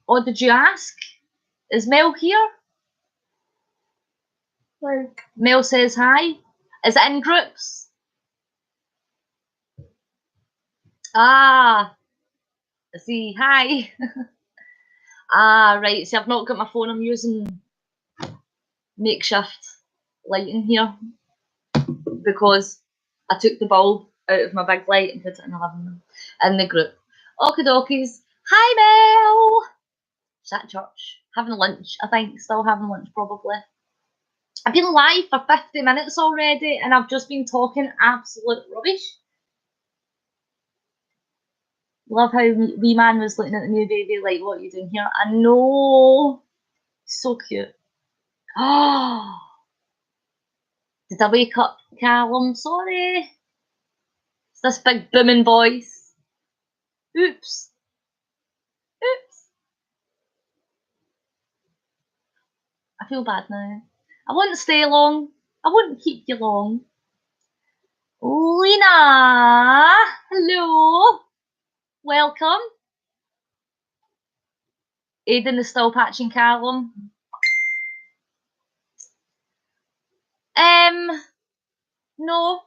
Oh, did you ask? Is Mel here? wait. Mel says hi. Is it in groups? Ah, see, hi. Ah, right, see, I've not got my phone. I'm using makeshift lighting here because I took the bulb out of my big light and put it in the living room in the group. Okie dokies. Hi, Mel. She's at church. Having lunch, I think. Still having lunch, probably. I've been live for 50 minutes already and I've just been talking absolute rubbish. Love how wee man was looking at the new baby like, what are you doing here? I know. So cute. Oh, did I wake up Callum? Sorry. It's this big booming voice. Oops. Oops. I feel bad now. I won't stay long. I won't keep you long. Lena! Hello! Welcome. Aidan is still patching Callum. No,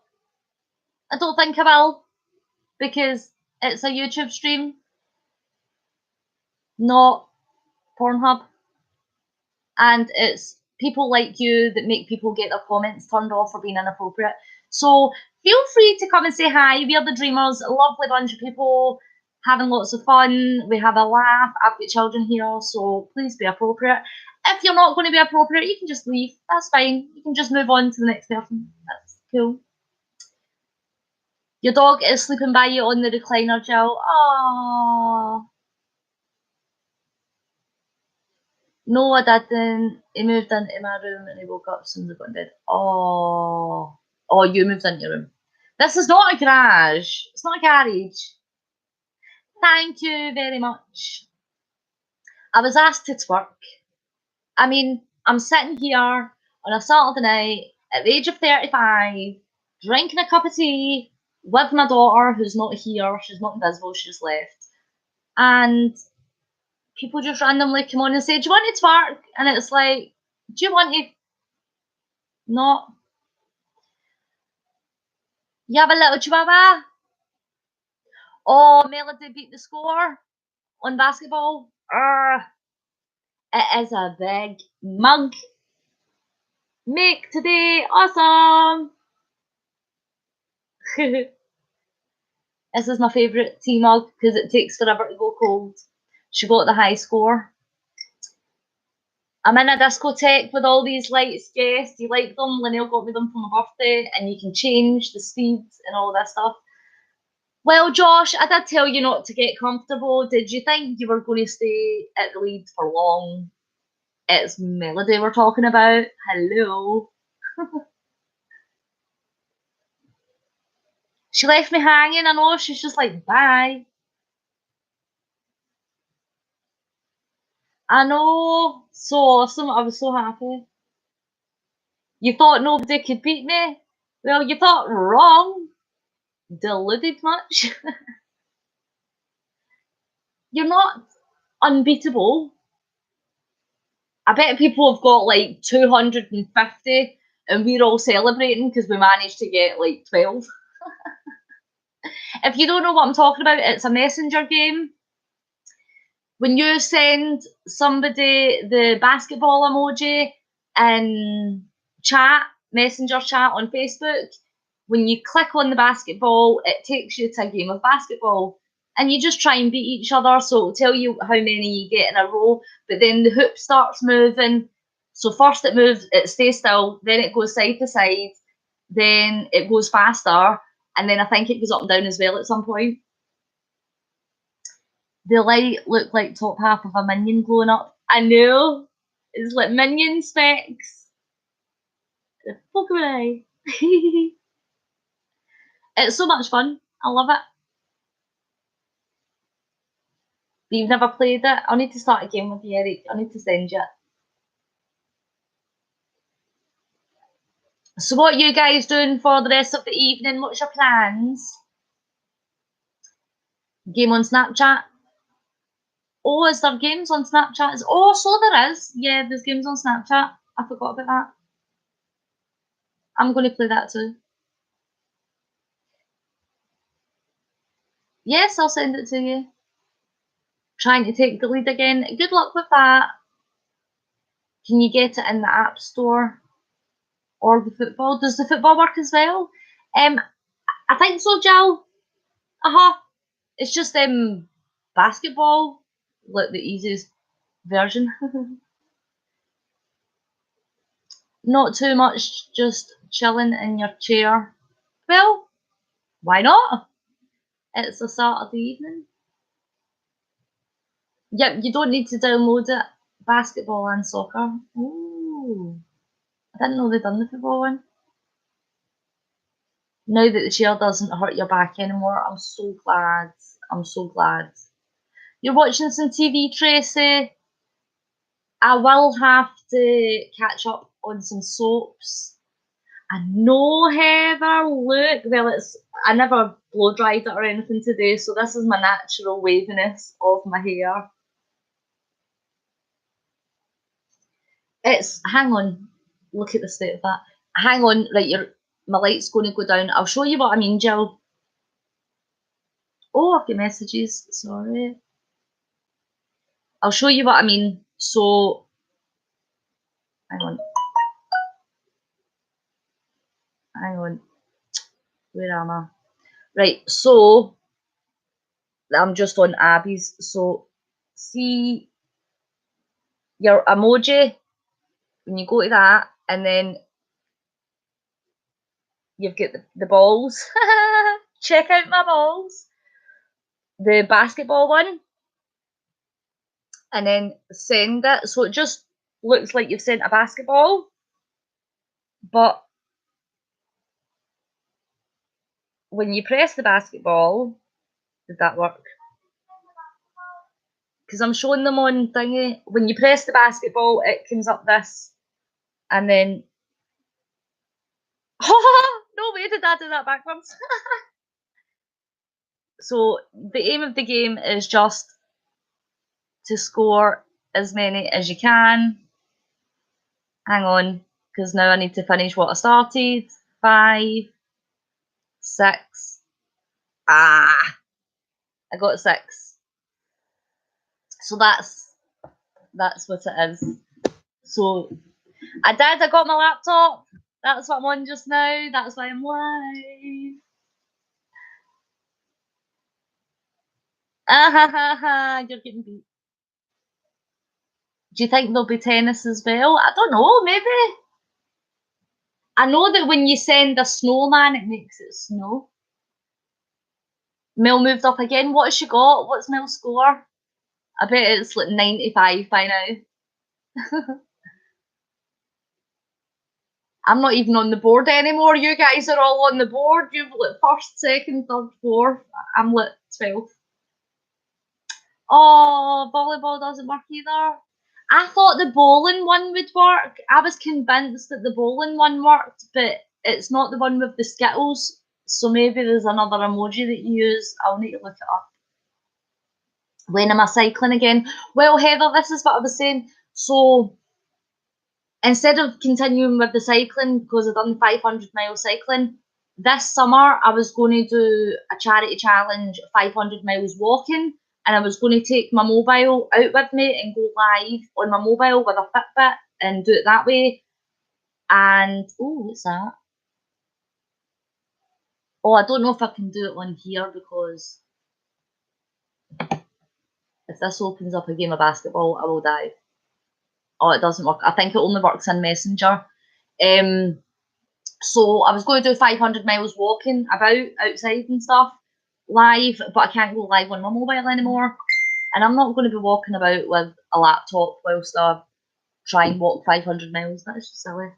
I don't think I will, because it's a YouTube stream, not Pornhub, and it's people like you that make people get their comments turned off for being inappropriate. So feel free to come and say hi. We are the Dreamers, a lovely bunch of people having lots of fun. We have a laugh. I've got children here, so please be appropriate. If you're not going to be appropriate, you can just leave. That's fine. You can just move on to the next person. That's cool. Your dog is sleeping by you on the recliner, Jill. Aww. No, I didn't. He moved into my room and he woke up as soon as I got in bed. Oh. Oh, you moved into your room. This is not a garage. It's not a garage. Thank you very much. I was asked to twerk. I mean, I'm sitting here on a Saturday night at the age of 35, drinking a cup of tea with my daughter who's not here. She's not in Bisbal, she just left. And people just randomly come on and say, do you want to twerk? And it's like, do you want to not? You have a little chihuahua? Oh, Melody beat the score on basketball. It is a big mug. Make today awesome. This is my favourite tea mug because it takes forever to go cold. She got the high score. I'm in a discotheque with all these lights, Jess. Do you like them? Linnell got me them for my birthday, and you can change the speeds and all this stuff. Well, Josh, I did tell you not to get comfortable. Did you think you were going to stay at the lead for long? It's Melody we're talking about. Hello. She left me hanging. I know. She's just like, bye. I know. So awesome. I was so happy. You thought nobody could beat me? Well, you thought wrong. Deluded much? You're not unbeatable. I bet people have got like 250 and we're all celebrating because we managed to get like 12. If you don't know what I'm talking about, it's a messenger game. When you send somebody the basketball emoji in chat, messenger chat on Facebook, when you click on the basketball, it takes you to a game of basketball. And you just try and beat each other, so it'll tell you how many you get in a row, but then the hoop starts moving. So first it moves, it stays still, then it goes side to side, then it goes faster, and then I think it goes up and down as well at some point. The light looked like top half of a minion glowing up. I know. It's like minion specs. The Pokemon. It's so much fun. I love it. But you've never played it? I'll need to start a game with you, Eric. I need to send you it. So what are you guys doing for the rest of the evening? What's your plans? Game on Snapchat? Oh, is there games on Snapchat? Oh, so there is. Yeah, there's games on Snapchat. I forgot about that. I'm going to play that too. Yes, I'll send it to you. Trying to take the lead again. Good luck with that. Can you get it in the App Store? Or the football? Does the football work as well? I think so, Jill. It's just basketball, like the easiest version. Not too much, just chilling in your chair. Well, why not? It's a Saturday evening. Yep, you don't need to download it. Basketball and soccer. Ooh, I didn't know they'd done the football one. Now that the chair doesn't hurt your back anymore, I'm so glad. I'm so glad. You're watching some TV, Tracy. I will have to catch up on some soaps. I know, Heather, look, well, I never blow dried it or anything today, so this is my natural waviness of my hair. Hang on, look at the state of that. Hang on, right, my light's going to go down. I'll show you what I mean, Jill. Oh, I've got messages, sorry. I'll show you what I mean. So, hang on. Hang on. Where am I? Right, so, I'm just on Abbie's. So, see your emoji, when you go to that, and then you've got the balls. Check out my balls. The basketball one. And then send it. So it just looks like you've sent a basketball. But when you press the basketball, did that work? Because I'm showing them on thingy. When you press the basketball, it comes up this. And then... no way did I do that backwards. So the aim of the game is just to score as many as you can. Hang on, because now I need to finish what I started. 5, 6. I got 6. So that's what it is. So I got my laptop. That's what I'm on just now. That's why I'm live. Ah ha ha ha, you're getting beat. Do you think there'll be tennis as well? I don't know, maybe. I know that when you send a snowman, it makes it snow. Mel moved up again. What has she got? What's Mel's score? I bet it's like 95 by now. I'm not even on the board anymore. You guys are all on the board. You've like first, second, third, fourth. I'm like 12th. Oh, volleyball doesn't work either. I thought the bowling one would work. I was convinced that the bowling one worked, but it's not the one with the Skittles. So maybe there's another emoji that you use. I'll need to look it up. When am I cycling again? Well, Heather, this is what I was saying. So instead of continuing with the cycling, because I've done 500-mile cycling, this summer I was going to do a charity challenge, 500 miles walking, and I was going to take my mobile out with me and go live on my mobile with a Fitbit and do it that way. And, oh, what's that? Oh, I don't know if I can do it on here because if this opens up a game of basketball, I will die. Oh, it doesn't work. I think it only works in Messenger. So I was going to do 500 miles walking about outside and stuff live, but I can't go live on my mobile anymore. And I'm not going to be walking about with a laptop whilst I try and walk 500 miles. That is just silly.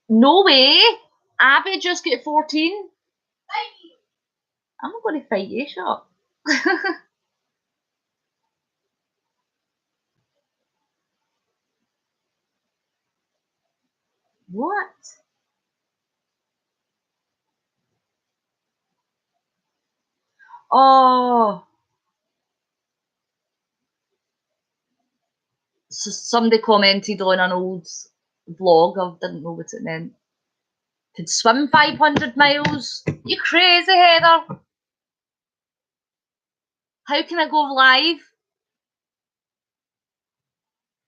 No way! Abbie just got 14. I'm not going to fight you, shut up. What? Oh, so somebody commented on an old vlog. I didn't know what it meant. Could swim 500 miles? You crazy, Heather? How can I go live?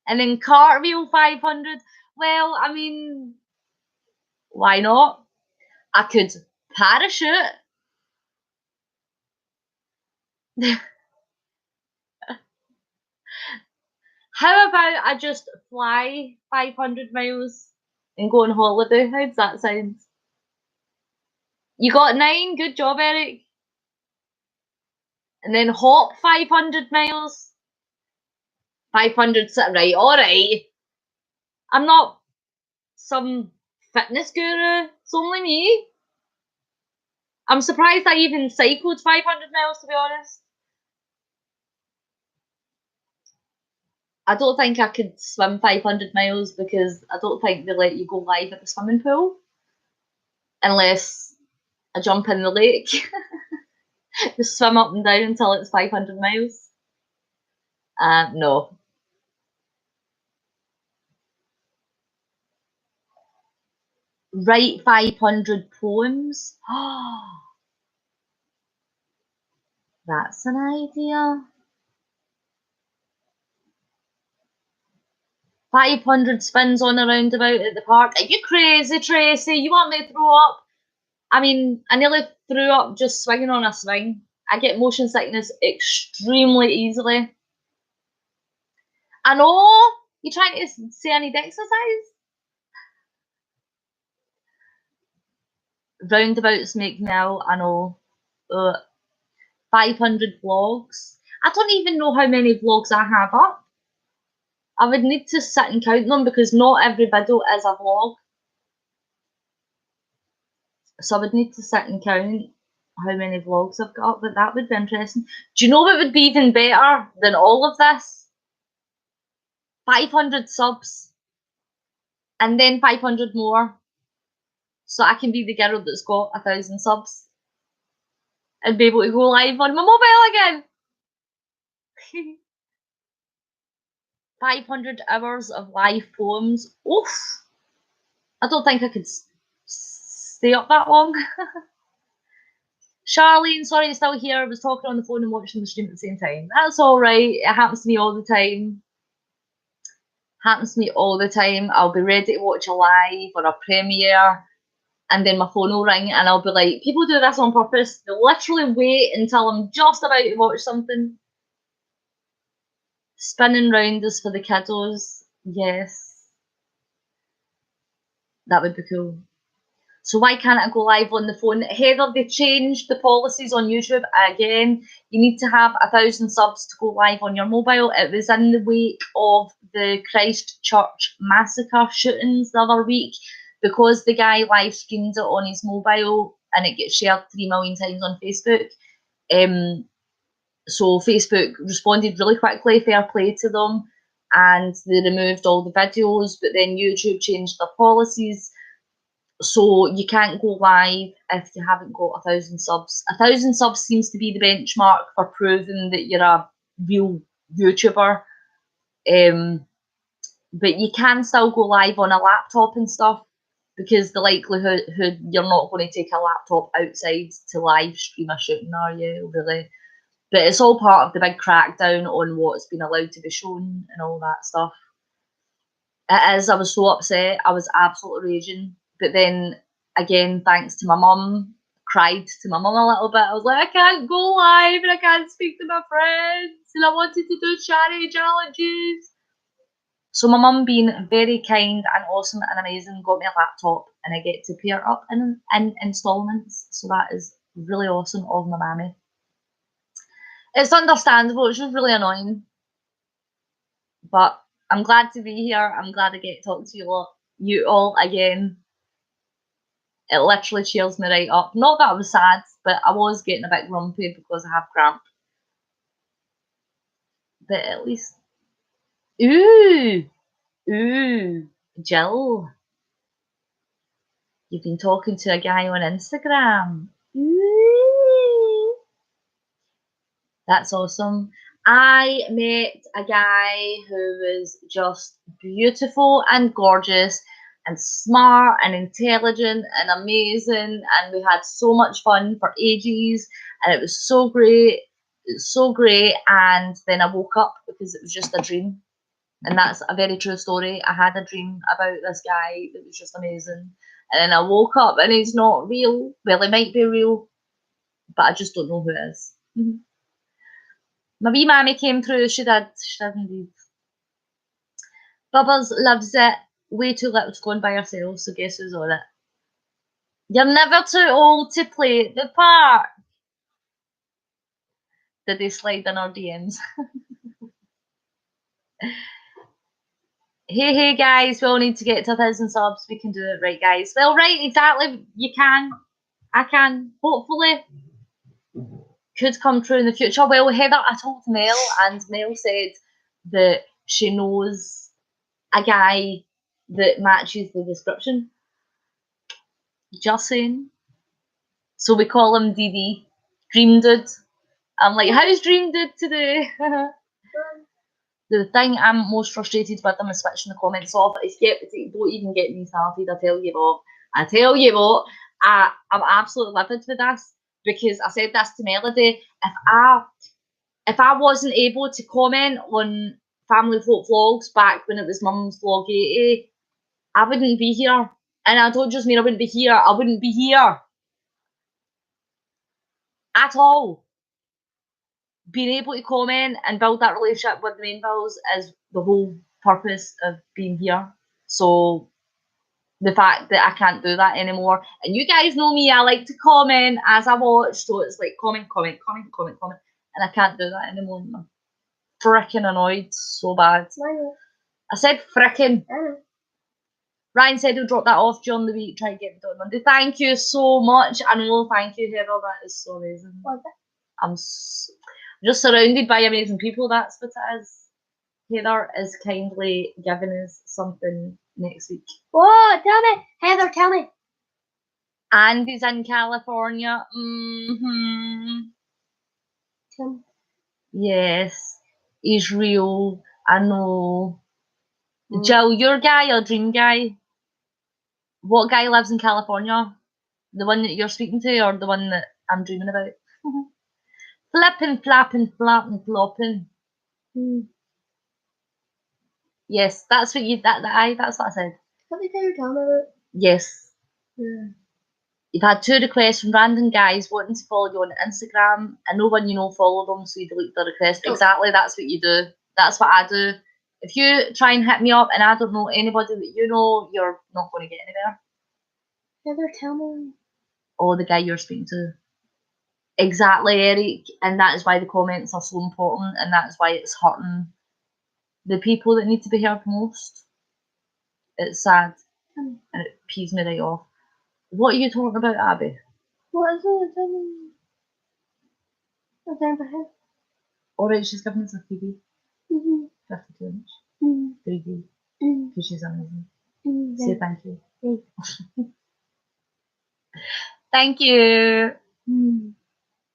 And then cartwheel 500? Well, I mean, why not? I could parachute. How about I just fly 500 miles and go on holiday? How does that sound? You got 9. Good job, Eric. And then hop 500 miles. 500, right, alright. I'm not some fitness guru. It's only me. I'm surprised I even cycled 500 miles, to be honest. I don't think I could swim 500 miles because I don't think they let you go live at the swimming pool. Unless I jump in the lake. Just swim up and down until it's 500 miles. No. Write 500 poems. That's an idea. 500 spins on a roundabout at the park. Are you crazy, Tracy? You want me to throw up? I mean, I nearly threw up just swinging on a swing. I get motion sickness extremely easily. I know. You trying to say I need exercise? Roundabouts make me ill, I know. 500 vlogs. I don't even know how many vlogs I have up. I would need to sit and count them because not every video is a vlog. So I would need to sit and count how many vlogs I've got, but that would be interesting. Do you know what would be even better than all of this? 500 subs. And then 500 more. So I can be the girl that's got 1,000 subs. And be able to go live on my mobile again. 500 hours of live poems. Oof. I don't think I could stay up that long. Charlene, sorry you're still here. I was talking on the phone and watching the stream at the same time. That's alright. It happens to me all the time. Happens to me all the time. I'll be ready to watch a live or a premiere and then my phone will ring and I'll be like, people do this on purpose. They literally wait until I'm just about to watch something. Spinning round is for the kiddos. Yes. That would be cool. So why can't I go live on the phone? Heather, they changed the policies on YouTube again. You need to have 1,000 subs to go live on your mobile. It was in the wake of the Christchurch massacre shootings the other week because the guy live streamed it on his mobile and it gets shared 3 million times on Facebook. So Facebook responded really quickly, fair play to them, and they removed all the videos, but then YouTube changed their policies. So you can't go live if you haven't got 1,000 subs. 1,000 subs seems to be the benchmark for proving that you're a real YouTuber. But you can still go live on a laptop and stuff because the likelihood you're not going to take a laptop outside to live stream a shooting, are you, really? But it's all part of the big crackdown on what's been allowed to be shown and all that stuff. It is. I was so upset. I was absolutely raging. But then, again, thanks to my mum, cried to my mum a little bit. I was like, I can't go live and I can't speak to my friends. And I wanted to do charity challenges. So my mum, being very kind and awesome and amazing, got me a laptop and I get to pay her up in instalments. So that is really awesome of my mammy. It's understandable. It's just really annoying. But I'm glad to be here. I'm glad I get to talk to you all again. It literally cheers me right up. Not that I was sad, but I was getting a bit grumpy because I have cramp. But at least... Ooh! Ooh! Jill. You've been talking to a guy on Instagram. That's awesome. I met a guy who was just beautiful and gorgeous and smart and intelligent and amazing, and we had so much fun for ages, and it was so great. It was so great. And then I woke up because it was just a dream. And that's a very true story. I had a dream about this guy that was just amazing. And then I woke up and he's not real. Well, he might be real, but I just don't know who it is. My wee mammy came through. She did. She did indeed. Bubbles loves it. Way too little to go and buy herself, so guess who's on it? You're never too old to play at the park. Did they slide in our DMs? Hey guys, we all need to get to 1,000 subs. We can do it, right guys? Well, right, exactly. You can. I can. Hopefully. Could come true in the future. Well, Heather, I told Mel, and Mel said that she knows a guy that matches the description. Just saying. So we call him DD. Dream Dude. I'm like, how's Dream Dude today? The thing I'm most frustrated with them is switching the comments off. It's don't even get me started. I tell you what. I'm absolutely livid with this, because I said this to Melody. If I wasn't able to comment on Family Folk Vlogs back when it was Mum's Vlog 80, I wouldn't be here. And I don't just mean I wouldn't be here. I wouldn't be here at all. Being able to comment and build that relationship with the Mainvilles is the whole purpose of being here. So the fact that I can't do that anymore, and you guys know me, I like to comment as I watch, so it's like comment, and I can't do that anymore. I'm fricking annoyed so bad. I said fricking. Ryan said he'll drop that off during the week, try to get it done Monday. Thank you so much. I know, thank you, Gerald. That is so amazing. I'm just surrounded by amazing people. That's what it is. Heather is kindly giving us something next week. Whoa, tell me. Heather, tell me. Andy's in California. Yes, he's real. I know. Jill, your guy or dream guy? What guy lives in California? The one that you're speaking to, or the one that I'm dreaming about? Flipping, flapping, flapping, flopping. Yes, that's what you. That's what I said. What did you tell me about? Yes. You've had 2 requests from random guys wanting to follow you on Instagram, and no one you know followed them, so you delete the request. Exactly, that's what you do. That's what I do. If you try and hit me up and I don't know anybody that you know, you're not going to get anywhere. Heather, tell me. Oh, the guy you're speaking to. Exactly, Eric. And that is why the comments are so important, and that is why it's hurting the people that need to be heard most. It's sad, and it pees me right off. What are you talking about, Abbie? What is it? Tell me. I'm down for him. Alright, she's giving us a TV. 52 inch. 3D. Because she's amazing. Say thank you. Thank you.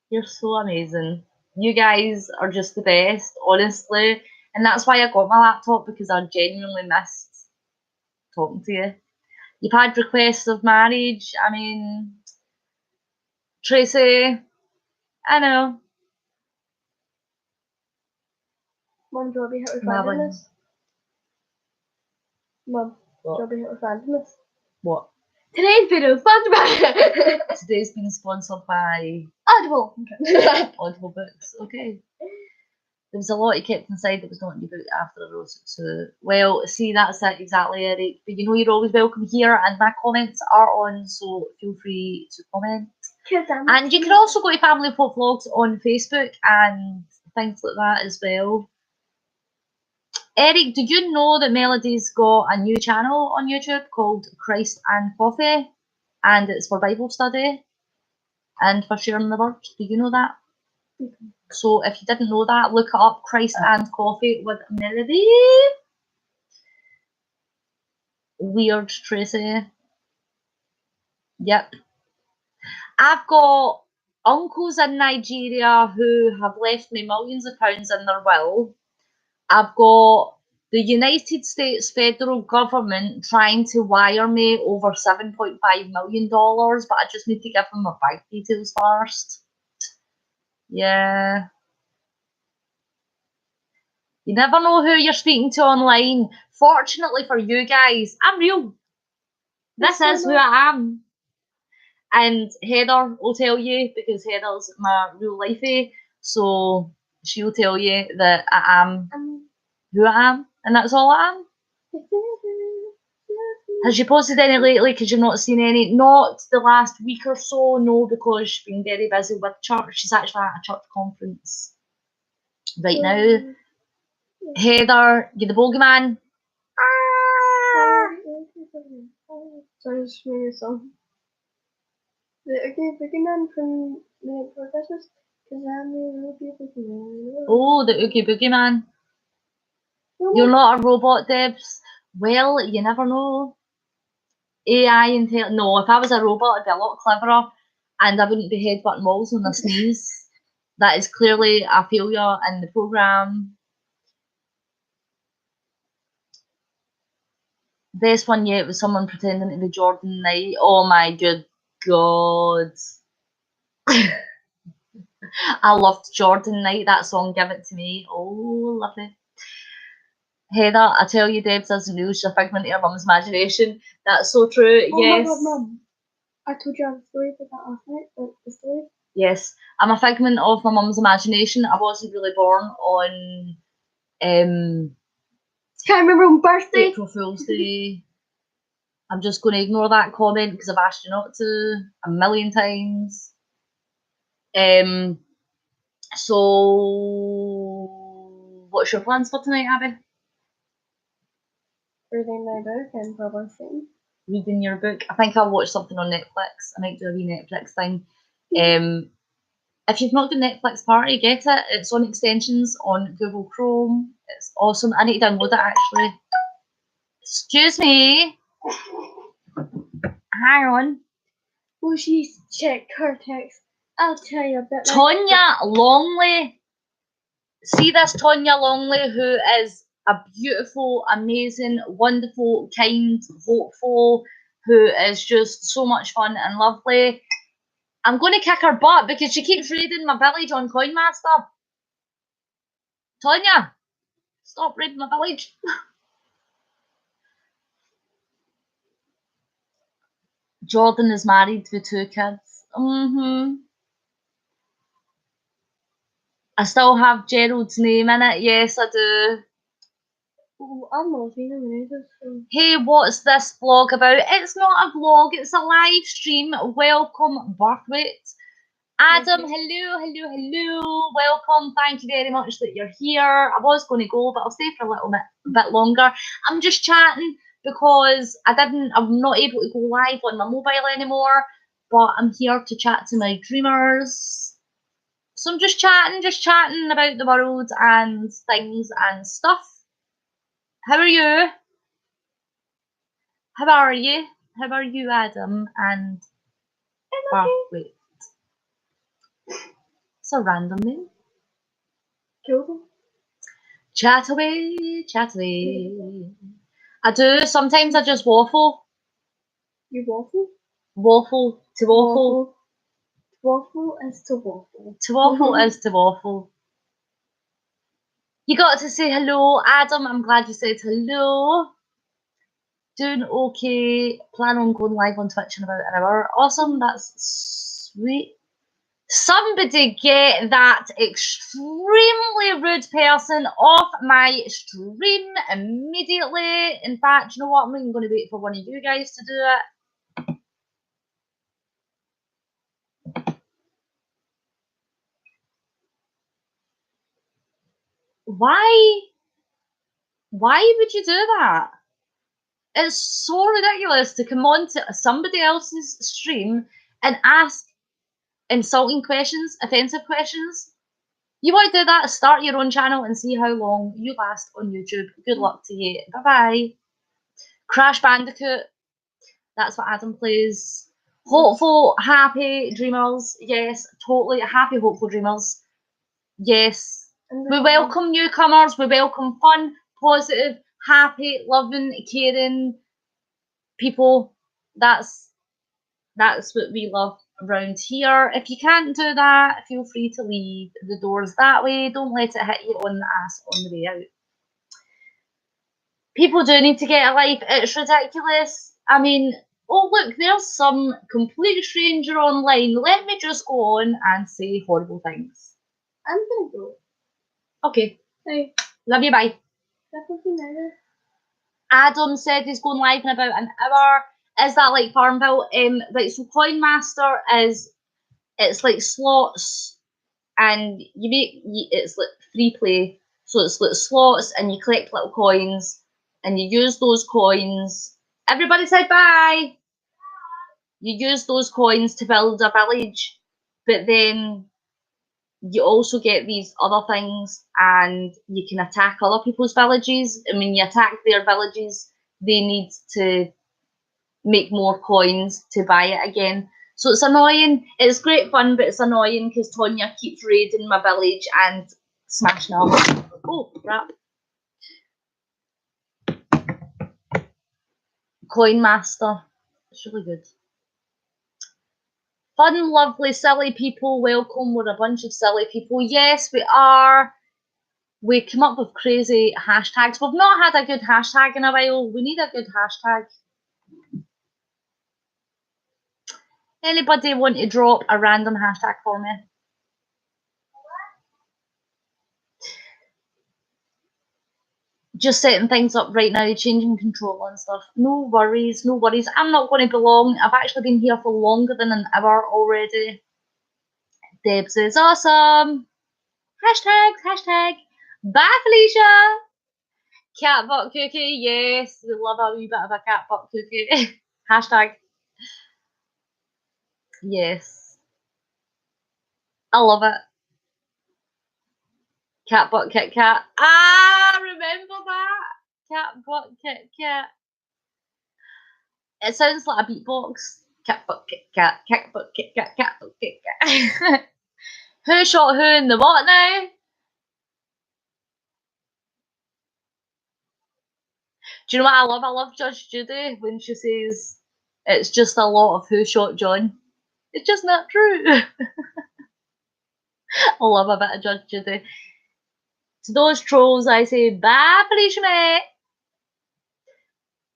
You're so amazing. You guys are just the best, honestly. And that's why I got my laptop, because I genuinely missed talking to you. You've had requests of marriage. I mean, Tracy, I know. Mum, do you want me to hit with randomness? Mum, do you want me to hit with randomness? What? Today's video is sponsored by... Today's been sponsored by... Audible. Audible books. Okay. There was a lot you kept inside that was not in your book after I wrote it. So, well, see, that's it exactly, Eric. But you know you're always welcome here, and my comments are on, so feel free to comment. And you can also go to Family Folk Vlogs on Facebook and things like that as well. Eric, did you know that Melody's got a new channel on YouTube called Christ and Coffee? And it's for Bible study and for sharing the word. Do you know that? So if you didn't know that, look it up, Christ and Coffee with Melody. Weird, Tracy. Yep. I've got uncles in Nigeria who have left me millions of pounds in their will. I've got the United States federal government trying to wire me over $7.5 million, but I just need to give them my bank details first. Yeah. You never know who you're speaking to online. Fortunately for you guys, I'm real. This is who I am. And Heather will tell you, because Heather's my real lifey, so she'll tell you that I am who I am, and that's all I am. Has she posted any lately? Because you've not seen any? Not the last week or so, no, because she's been very busy with church. She's actually at a church conference right now. Heather, you're the bogeyman. Sorry, just singing a song. The boogeyman from the Night Before Christmas. Cause I'm the rookie boogeyman. Oh, the Oogie Boogie Man. You're not a robot, Debz. Well, you never know. AI and no, if I was a robot, I'd be a lot cleverer, and I wouldn't be headbutting walls when I sneeze. That is clearly a failure in the program. Best one yet was someone pretending to be Jordan Knight. Oh my good God. I loved Jordan Knight, that song, Give It To Me. Oh, lovely. Heather, I tell you, Debz doesn't know, she's a figment of her mum's imagination. That's so true, oh yes. My God, Mum. I told you a story about that last night, the story. Yes, I'm a figment of my mum's imagination. I wasn't really born on Can't remember my birthday. April Fool's Day. I'm just going to ignore that comment because I've asked you not to a million times. So, what's your plans for tonight, Abbie? Reading my book and publishing. Reading your book. I think I'll watch something on Netflix. I might do a wee Netflix thing. If you've not got Netflix Party, get it. It's on extensions on Google Chrome. It's awesome. I need to download it actually. Excuse me. Hang on. Will she check her text? I'll tell you a bit. Tonya Longley. See this Tonya Longley, who is a beautiful, amazing, wonderful, kind, hopeful, who is just so much fun and lovely. I'm going to kick her butt because she keeps raiding my village on Coinmaster. Tonya, stop raiding my village. Jordan is married with 2 kids. I still have Gerald's name in it. Yes, I do. Oh, I'm not feeling it. Hey, what's this vlog about? It's not a vlog, it's a live stream. Welcome, Birthweight. Adam, hello. Welcome. Thank you very much that you're here. I was going to go, but I'll stay for a little bit longer. I'm just chatting because I'm not able to go live on my mobile anymore, but I'm here to chat to my dreamers. So I'm just chatting about the world and things and stuff. How are you? How are you, Adam? And wait. It's a random name. Cool. Chat away. I do. Sometimes I just waffle. You waffle? Waffle. To waffle. Waffle is to waffle. To waffle is to waffle. You got to say hello, Adam. I'm glad you said hello. Doing okay. Plan on going live on Twitch in about an hour. Awesome. That's sweet. Somebody get that extremely rude person off my stream immediately. In fact, you know what? I'm even going to wait for one of you guys to do it. Why? Why would you do that? It's so ridiculous to come on to somebody else's stream and ask insulting questions, offensive questions. You want to do that? Start your own channel and see how long you last on YouTube. Good luck to you. Bye-bye. Crash Bandicoot. That's what Adam plays. Hopeful, happy dreamers, yes, totally happy, hopeful dreamers, yes. We welcome newcomers, we welcome fun, positive, happy, loving, caring people. That's what we love around here. If you can't do that, feel free to leave the doors that way. Don't let it hit you on the ass on the way out. People do need to get a life. It's ridiculous. I mean, oh look, there's some complete stranger online. Let me just go on and say horrible things. I'm gonna go. Okay. Hey. Love you, bye. Adam said he's going live in about an hour. Is that like Farmville? Right, so Coin Master it's like slots, and it's like free play. So it's like slots, and you collect little coins, and you use those coins. Everybody said bye. You use those coins to build a village, but then you also get these other things, and you can attack other people's villages. And when you attack their villages, they need to make more coins to buy it again. So it's annoying. It's great fun, but it's annoying because Tonya keeps raiding my village and smashing up. Oh, crap. Coin Master. It's really good. Fun, lovely, silly people, welcome. We're a bunch of silly people. Yes, we are. We come up with crazy hashtags. We've not had a good hashtag in a while. We need a good hashtag. Anybody want to drop a random hashtag for me? Just setting things up right now, changing control and stuff. No worries, no worries. I'm not going to be long. I've actually been here for longer than an hour already. Debz is awesome. Hashtag. Bye, Felicia. Cat butt cookie, yes. We love a wee bit of a cat butt cookie. Hashtag. Yes. I love it. Cat butt Kit Kat. Ah, remember that? Cat butt Kit Kat. It sounds like a beatbox. Cat butt Kit Kat, cat butt Kit Kat, cat butt Kit Kat. Who shot who in the what now? Do you know what I love? I love Judge Judy when she says it's just a lot of who shot John. It's just not true. I love a bit of Judge Judy. To those trolls, I say bye, Felicia mate.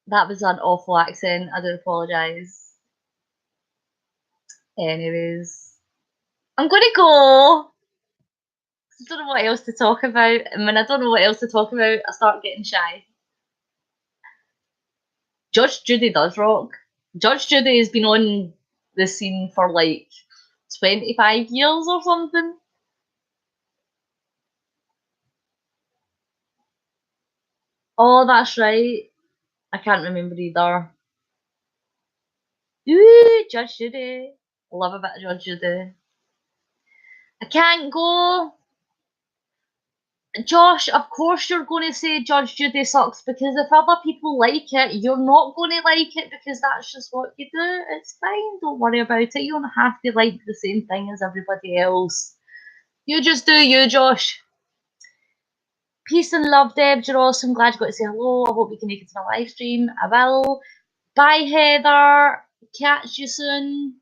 That was an awful accent. I do apologise. Anyways, I'm going to go. I don't know what else to talk about. And when I don't know what else to talk about, I start getting shy. Judge Judy does rock. Judge Judy has been on the scene for like 25 years or something. Oh, that's right. I can't remember either. Ooh, Judge Judy. Love a bit of Judge Judy. I can't go. Josh, of course you're going to say Judge Judy sucks, because if other people like it, you're not going to like it because that's just what you do. It's fine. Don't worry about it. You don't have to like the same thing as everybody else. You just do you, Josh. Peace and love, Debz. You're awesome. Glad you got to say hello. I hope you can make it to my live stream. I will. Bye, Heather. Catch you soon.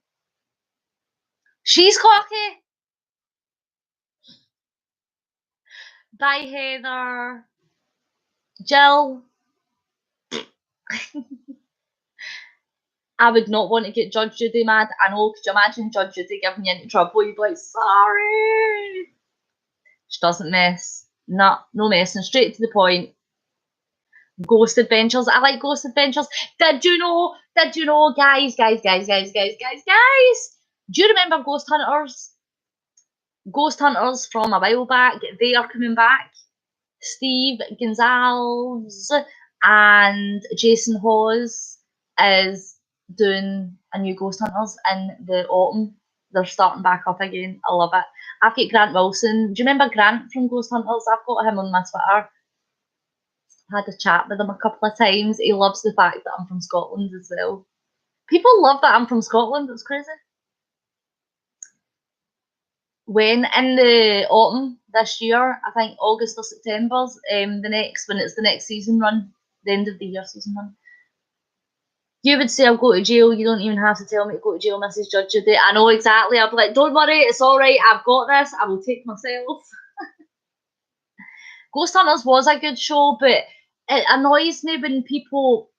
She's cocky. Bye, Heather. Jill. I would not want to get Judge Judy mad. I know, could you imagine Judge Judy giving you into trouble? You'd be like, sorry. She doesn't mess. No messing. Straight to the point. Ghost Adventures. I like Ghost Adventures. Did you know, guys? Do you remember Ghost Hunters? Ghost Hunters from a while back. They are coming back. Steve Gonzalez and Jason Hawes is doing a new Ghost Hunters in the autumn. They're starting back up again. I love it. I've got Grant Wilson. Do you remember Grant from Ghost Hunters? I've got him on my Twitter. Had a chat with him a couple of times. He loves the fact that I'm from Scotland as well. People love that I'm from Scotland. It's crazy. When in the autumn this year, I think August or September's, when it's the next season run, the end of the year season run. You would say I'll go to jail. You don't even have to tell me to go to jail, Mrs. Judge Judy. I know exactly. I'll be like, don't worry, it's all right. I've got this. I will take myself. Ghost Hunters was a good show, but it annoys me when people.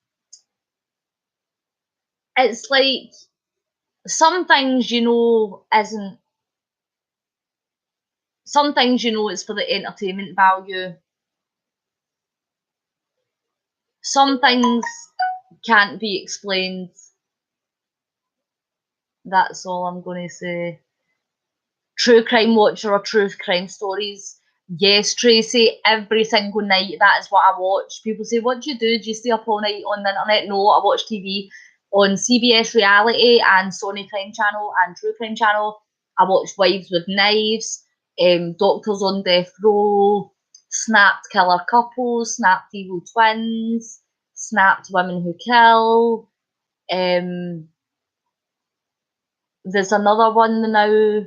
It's like some things isn't. Some things it's for the entertainment value. Some things can't be explained. That's all I'm going to say. True crime watcher or true crime stories. Yes, Tracy, every single night that is what I watch. People say, what do you do? Do you stay up all night on the internet? No, I watch TV on CBS Reality and Sony Crime Channel and True Crime Channel. I watch Wives with Knives, Doctors on Death Row, Snapped Killer Couples, Snapped Evil Twins, Snapped Women Who Kill. There's another one now,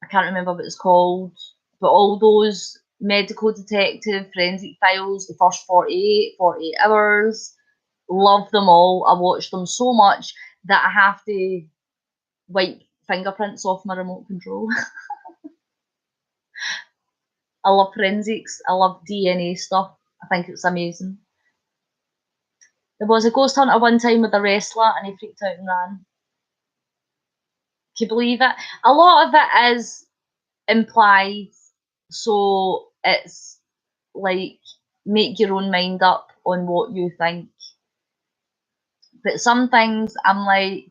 I can't remember what it's called, but all those medical detective, forensic files, the first 48 hours, love them all. I watch them so much that I have to wipe fingerprints off my remote control. I love forensics. I love DNA stuff. I think it's amazing. There was a ghost hunter one time with a wrestler and he freaked out and ran. Can you believe it? A lot of it is implied, so it's like make your own mind up on what you think. But some things I'm like,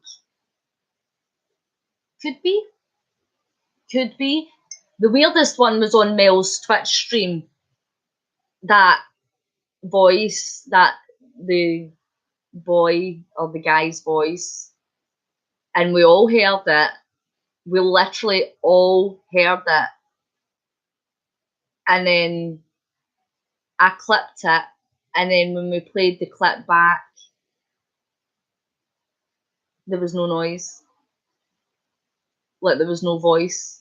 could be. The weirdest one was on Mel's Twitch stream. That voice, that the boy or the guy's voice, and we all heard it. We literally all heard it. And then I clipped it, and then when we played the clip back, there was no noise. Like there was no voice.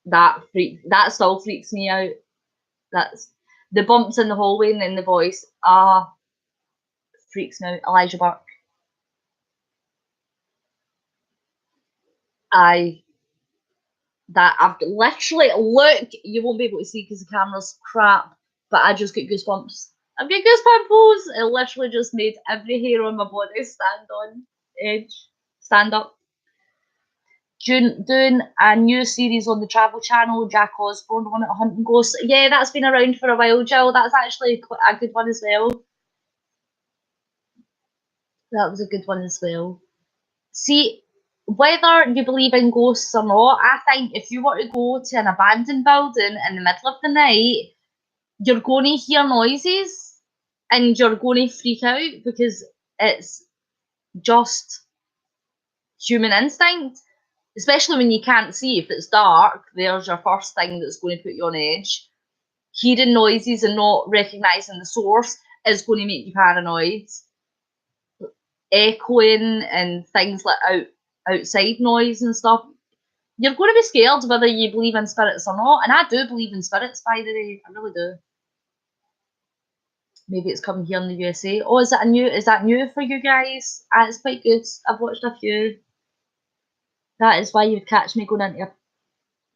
That still freaks me out. That's the bumps in the hallway and then the voice. Freaks me out. Elijah Burke. That I've literally look. You won't be able to see because the camera's crap, but I just get goosebumps. I've got goosebumps. It literally just made every hair on my body stand on edge, stand up. Doing a new series on the Travel Channel, Jack Osborne on it, Hunting Ghosts. Yeah, that's been around for a while, Jill. That's actually a good one as well. That was a good one as well. See, whether you believe in ghosts or not, I think if you were to go to an abandoned building in the middle of the night, you're going to hear noises and you're going to freak out because it's just human instinct. Especially when you can't see. If it's dark, there's your first thing that's going to put you on edge. Hearing noises and not recognising the source is going to make you paranoid. Echoing and things like outside noise and stuff. You're going to be scared whether you believe in spirits or not. And I do believe in spirits, by the way. I really do. Maybe it's coming here in the USA. Oh, is that new for you guys? It's quite good. I've watched a few. That is why you'd catch me going into a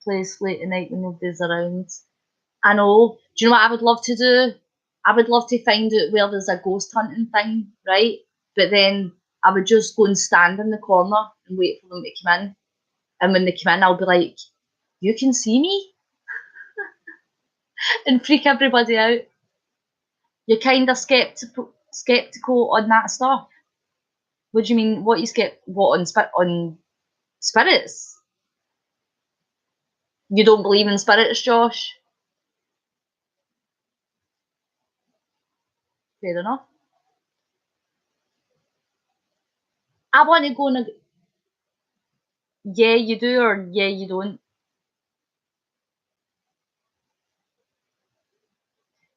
place late at night when nobody's around. I know. Do you know what I would love to do? I would love to find out where there's a ghost hunting thing, right? But then I would just go and stand in the corner and wait for them to come in. And when they come in, I'll be like, you can see me? And freak everybody out. You're kind of skeptical on that stuff. What do you mean? What you on spirits? You don't believe in spirits, Josh? Fair enough. I want to go and yeah, you do, or yeah, you don't.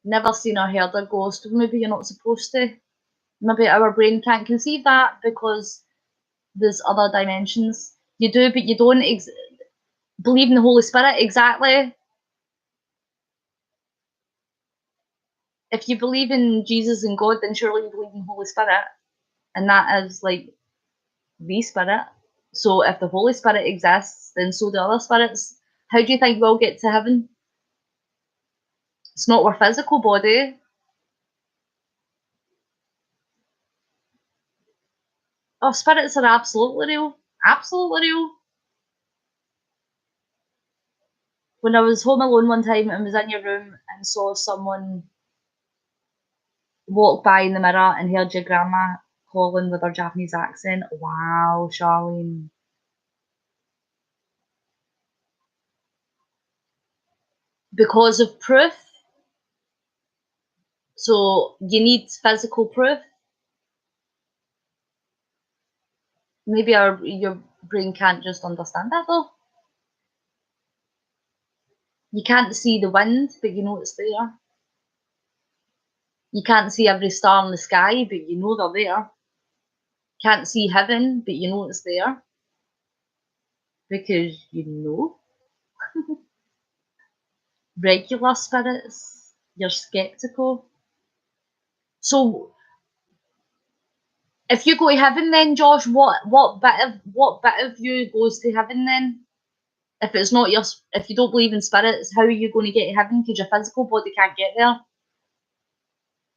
Never seen or heard a ghost. Maybe you're not supposed to. Maybe our brain can't conceive that because there's other dimensions. You do, but you don't believe in the Holy Spirit. Exactly. If you believe in Jesus and God, then surely you believe in the Holy Spirit. And that is like the Spirit. So if the Holy Spirit exists, then so do other spirits. How do you think we'll get to heaven? It's not our physical body. Oh, spirits are absolutely real. Absolutely real. When I was home alone one time and was in your room and saw someone walk by in the mirror and heard your grandma calling with her Japanese accent. Wow, Charlene. Because of proof. So you need physical proof. Maybe your brain can't just understand that though. You can't see the wind, but you know it's there. You can't see every star in the sky, but you know they're there. Can't see heaven, but you know it's there. Because you know. Regular spirits, you're skeptical. So if you go to heaven then, Josh, what bit of you goes to heaven then? If it's not if you don't believe in spirits, how are you going to get to heaven? Because your physical body can't get there.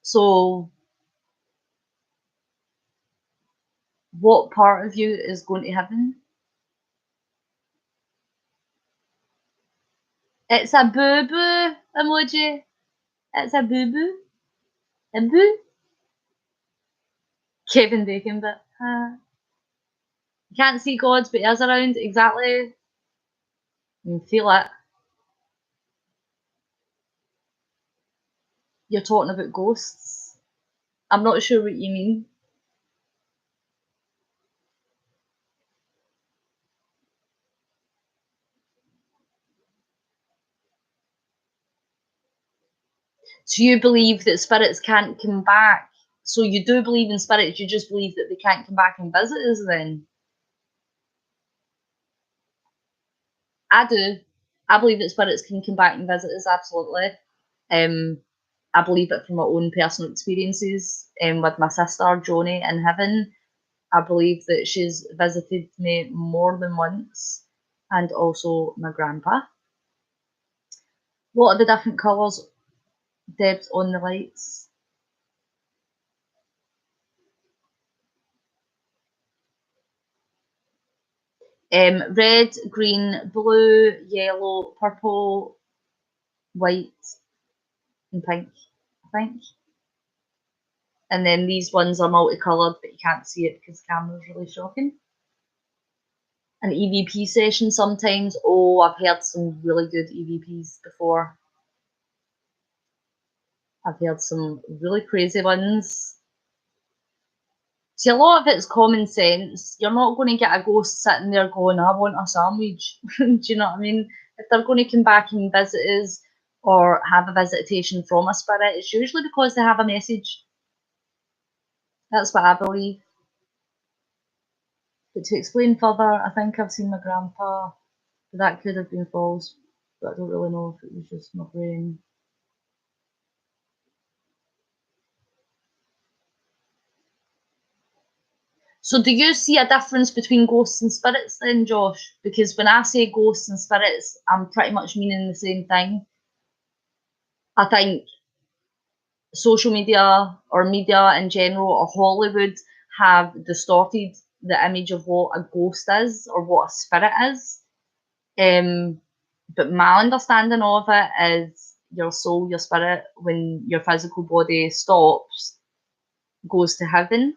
So what part of you is going to heaven? It's a boo-boo emoji. It's a boo-boo. A boo. Kevin Bacon, but you can't see God, but he is around. Exactly. You can feel it. You're talking about ghosts. I'm not sure what you mean. So you believe that spirits can't come back. So you do believe in spirits, you just believe that they can't come back and visit us then? I do. I believe that spirits can come back and visit us, absolutely. I believe it from my own personal experiences with my sister, Joni, in heaven. I believe that she's visited me more than once, and also my grandpa. What are the different colours, Debs, on the lights? Red, green, blue, yellow, purple, white, and pink, I think. And then these ones are multicoloured, but you can't see it because the camera's really shocking. An EVP session sometimes. Oh, I've heard some really good EVPs before. I've heard some really crazy ones. See, a lot of it's common sense. You're not going to get a ghost sitting there going, I want a sandwich. Do you know what I mean? If they're going to come back and visit us or have a visitation from a spirit, it's usually because they have a message. That's what I believe. But to explain further, I think I've seen my grandpa. But that could have been false, but I don't really know if it was just my brain. So do you see a difference between ghosts and spirits then, Josh? Because when I say ghosts and spirits, I'm pretty much meaning the same thing. I think social media or media in general or Hollywood have distorted the image of what a ghost is or what a spirit is. But my understanding of it is your soul, your spirit, when your physical body stops, goes to heaven.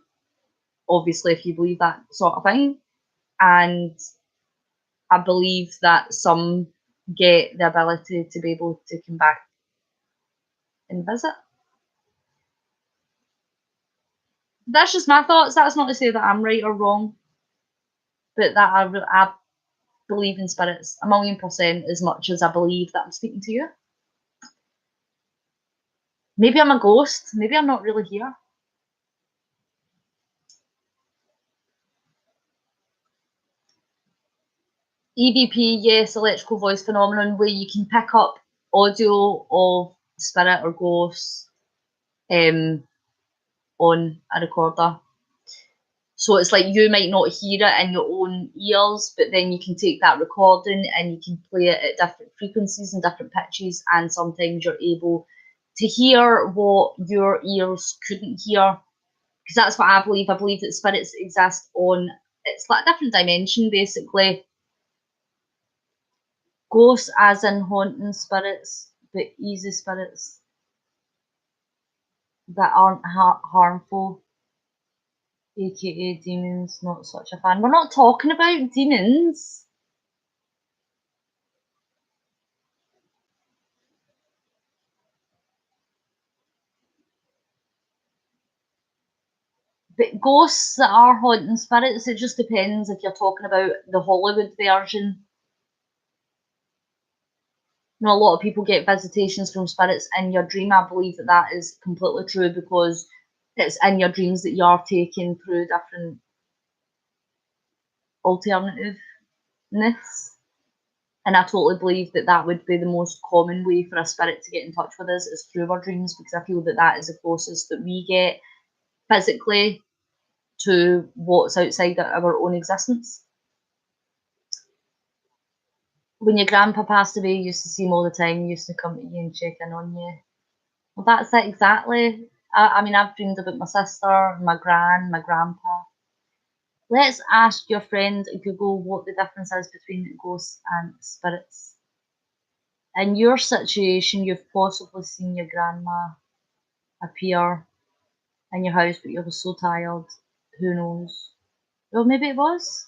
Obviously, if you believe that sort of thing. And I believe that some get the ability to be able to come back and visit. That's just my thoughts. That's not to say that I'm right or wrong, but that I believe in spirits 1,000,000% as much as I believe that I'm speaking to you. Maybe I'm a ghost. Maybe I'm not really here. EVP, yes, electrical voice phenomenon, where you can pick up audio of spirit or ghosts on a recorder. So it's like you might not hear it in your own ears, but then you can take that recording and you can play it at different frequencies and different pitches, and sometimes you're able to hear what your ears couldn't hear. Because that's what I believe. I believe that spirits exist on, it's like a different dimension, basically. Ghosts as in haunting spirits, but easy spirits that aren't harmful, aka demons. Not such a fan. We're not talking about demons. But ghosts that are haunting spirits, it just depends if you're talking about the Hollywood version. You know, a lot of people get visitations from spirits in your dream. I believe that that is completely true, because it's in your dreams that you're taken through different alternativeness. And I totally believe that that would be the most common way for a spirit to get in touch with us, is through our dreams, because I feel that that is the closest that we get physically to what's outside our own existence. When your grandpa passed away, you used to see him all the time. He used to come to you and check in on you. Well, that's it exactly. I mean, I've dreamed about my sister, my gran, my grandpa. Let's ask your friend Google what the difference is between ghosts and spirits. In your situation, you've possibly seen your grandma appear in your house, but you were so tired. Who knows? Well, maybe it was.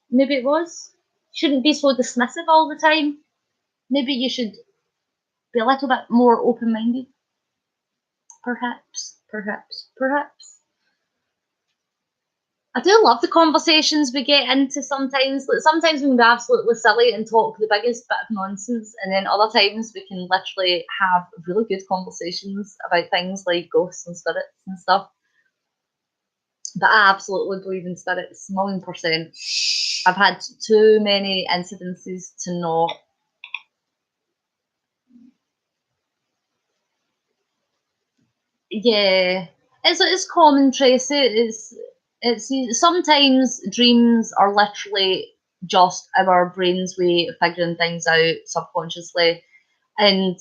Maybe it was. Shouldn't be so dismissive all the time. Maybe you should be a little bit more open-minded. Perhaps. I do love the conversations we get into sometimes. Like, sometimes we can be absolutely silly and talk the biggest bit of nonsense, and then other times we can literally have really good conversations about things like ghosts and spirits and stuff. But I absolutely believe in spirits, 1,000,000%. I've had too many incidences to not. Yeah, it's common, Tracy. It's sometimes dreams are literally just our brain's way of figuring things out subconsciously, and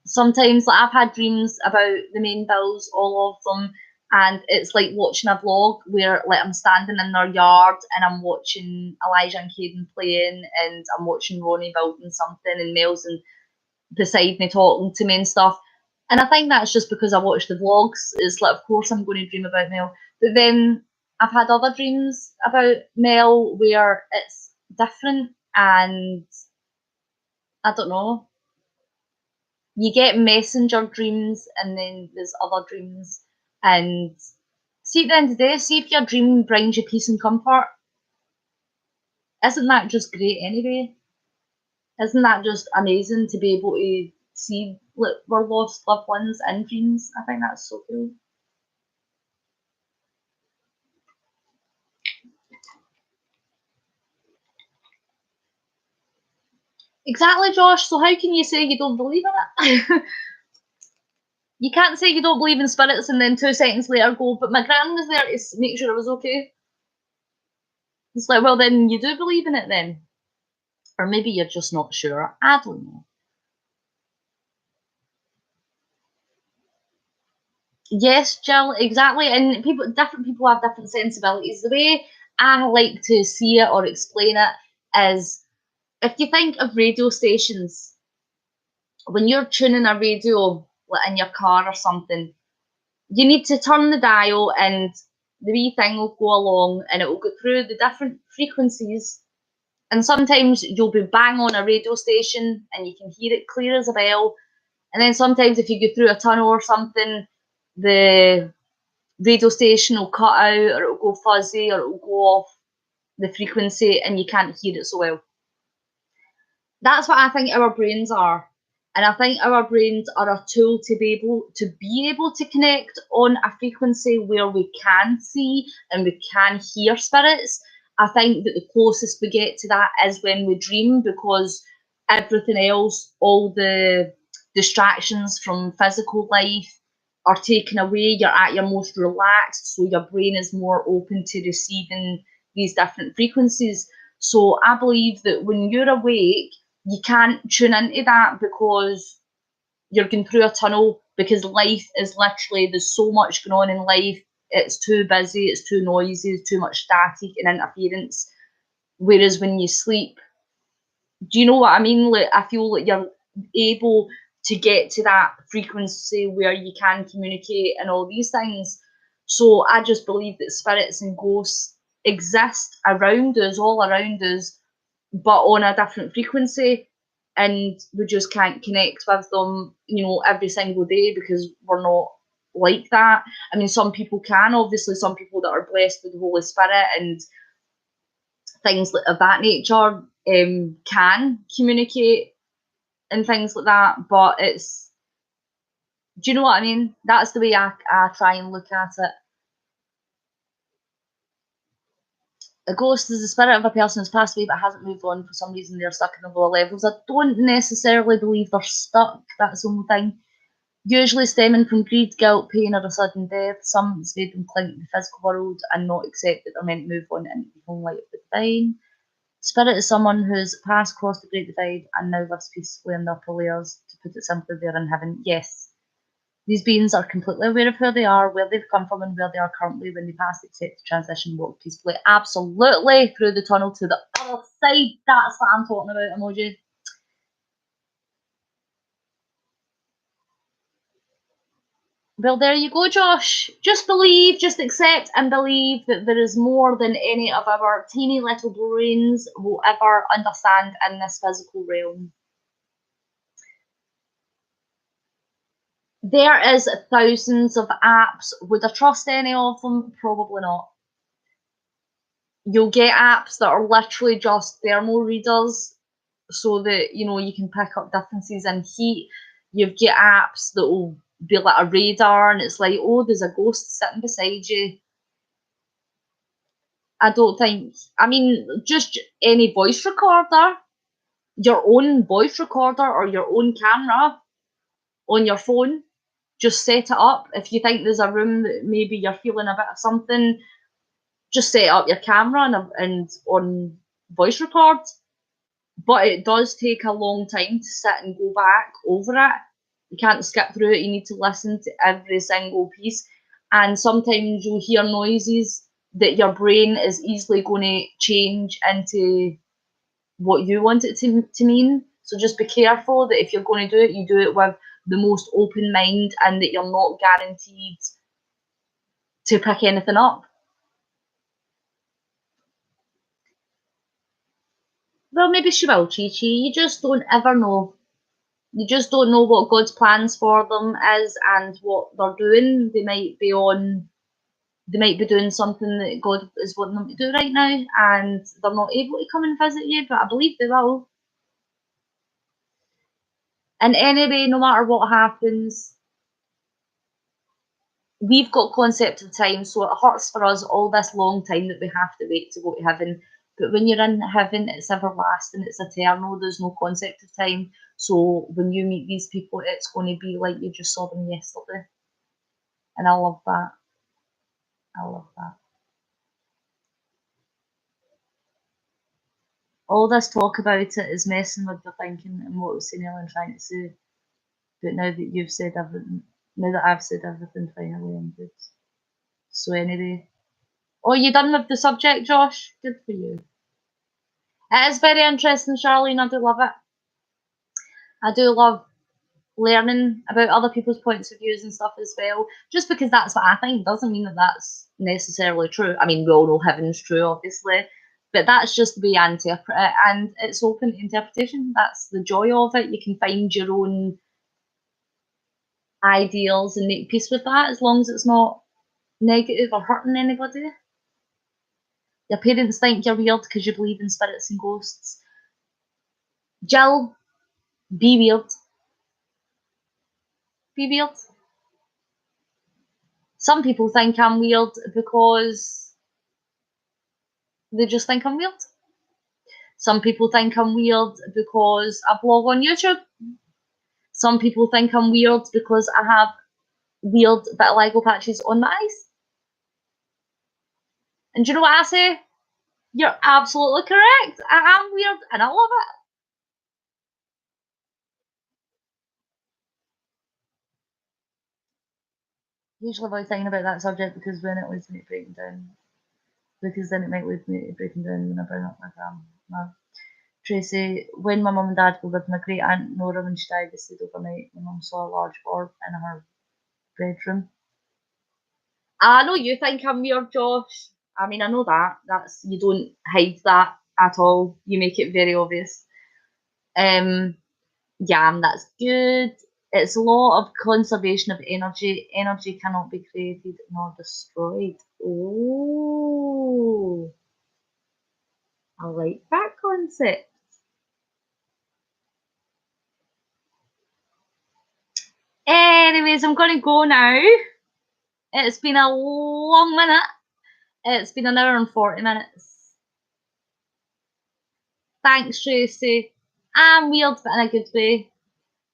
sometimes, like, I've had dreams about the Mainvilles, all of them, and it's like watching a vlog where, like, I'm standing in their yard and I'm watching Elijah and Caden playing, and I'm watching Ronnie building something, and Mel's beside me talking to me and stuff. And I think that's just because I watch the vlogs. It's like, of course I'm going to dream about Mel. But then I've had other dreams about Mel where it's different, and I don't know. You get messenger dreams, and then there's other dreams. And see, at the end of the day, see if your dream brings you peace and comfort. Isn't that just great anyway? Isn't that just amazing to be able to see our lost loved ones in dreams? I think that's so cool. Exactly, Josh. So how can you say you don't believe in it? You can't say you don't believe in spirits and then 2 seconds later go, but my gran was there to make sure I was okay. It's like, well, then you do believe in it then. Or maybe you're just not sure. I don't know. Yes, Jill, exactly. And different people have different sensibilities. The way I like to see it or explain it is, if you think of radio stations, when you're tuning a radio, like in your car or something, you need to turn the dial and the wee thing will go along and it will go through the different frequencies. And sometimes you'll be bang on a radio station and you can hear it clear as a bell. And then sometimes if you go through a tunnel or something, the radio station will cut out, or it'll go fuzzy, or it'll go off the frequency and you can't hear it so well. That's what I think our brains are. And I think our brains are a tool to be able to connect on a frequency where we can see and we can hear spirits. I think that the closest we get to that is when we dream, because everything else, all the distractions from physical life are taken away. You're at your most relaxed, so your brain is more open to receiving these different frequencies. So I believe that when you're awake, you can't tune into that because you're going through a tunnel, because life is literally, there's so much going on in life. It's too busy, it's too noisy, it's too much static and interference. Whereas when you sleep, do you know what I mean? Like, I feel like you're able to get to that frequency where you can communicate and all these things. So I just believe that spirits and ghosts exist around us, all around us, but on a different frequency, and we just can't connect with them, you know, every single day because we're not like that. I mean, some people can, obviously, some people that are blessed with the Holy Spirit and things of that nature can communicate and things like that, but it's, do you know what I mean? That's the way I try and look at it. A ghost is the spirit of a person who's passed away but hasn't moved on. For some reason, they're stuck in the lower levels. I don't necessarily believe they're stuck. That's the only thing. Usually stemming from greed, guilt, pain, or a sudden death. Some it's made them cling to the physical world and not accept that they're meant to move on into the home light of the divine. Spirit is someone who's passed across the great divide and now lives peacefully in the upper layers. To put it simply, they're in heaven. Yes. These beings are completely aware of who they are, where they've come from, and where they are currently when they pass the accept transition, walk peacefully. Absolutely, through the tunnel to the other side. That's what I'm talking about, emoji. Well, there you go, Josh. Just believe, just accept and believe that there is more than any of our teeny little brains will ever understand in this physical realm. There is thousands of apps. Would I trust any of them? Probably not. You'll get apps that are literally just thermal readers so that, you know, you can pick up differences in heat. You've got apps that will be like a radar and it's like, oh, there's a ghost sitting beside you. I don't think, I mean, just any voice recorder, your own voice recorder or your own camera on your phone, just set it up. If you think there's a room that maybe you're feeling a bit of something, just set up your camera and on voice record. But it does take a long time to sit and go back over it. You can't skip through it. You need to listen to every single piece. And sometimes you'll hear noises that your brain is easily going to change into what you want it to mean. So just be careful that if you're going to do it, you do it with the most open mind and that you're not guaranteed to pick anything up. Well, maybe she will, Chi-Chi. You just don't ever know. You just don't know what God's plans for them is and what they're doing. They might be doing something that God is wanting them to do right now, and they're not able to come and visit you, but I believe they will. And anyway, no matter what happens, we've got concept of time, so it hurts for us all this long time that we have to wait to go to heaven. But when you're in heaven, it's everlasting, it's eternal, there's no concept of time. So when you meet these people, it's going to be like you just saw them yesterday. And I love that. I love that. All this talk about it is messing with your thinking and what I was saying earlier and trying to say. But now that you've said everything, now that I've said everything, finally I'm good. So anyway. Oh, you done with the subject, Josh? Good for you. It is very interesting, Charlene. I do love it. I do love learning about other people's points of views and stuff as well. Just because that's what I think doesn't mean that that's necessarily true. I mean, we all know heaven's true, obviously, but that's just the way I interpret it, and it's open to interpretation. That's the joy of it. You can find your own ideals and make peace with that, as long as it's not negative or hurting anybody. Your parents think you're weird because you believe in spirits and ghosts. Jill, be weird. Be weird. Some people think I'm weird because They just think I'm weird. Some people think I'm weird because I blog on YouTube. Some people think I'm weird because I have weird bit of Lego patches on my eyes. And do you know what I say? You're absolutely correct. I am weird and I love it. Usually avoid thinking about that subject because then it leads me to breaking down. Because then it might lead me to breaking down when I bring up my grandma. Tracy, when my mum and dad were with my great aunt Nora when she died, they stayed overnight. My mum saw a large orb in her bedroom. I know you think I'm weird, Josh. I mean, I know that. You don't hide that at all. You make it very obvious. Yeah, that's good. It's law of conservation of energy. Energy cannot be created nor destroyed. Oh, I like that concept. Anyways, I'm going to go now. It's been a long minute. It's been an hour and 40 minutes. Thanks, Tracy. I'm weird, but in a good way.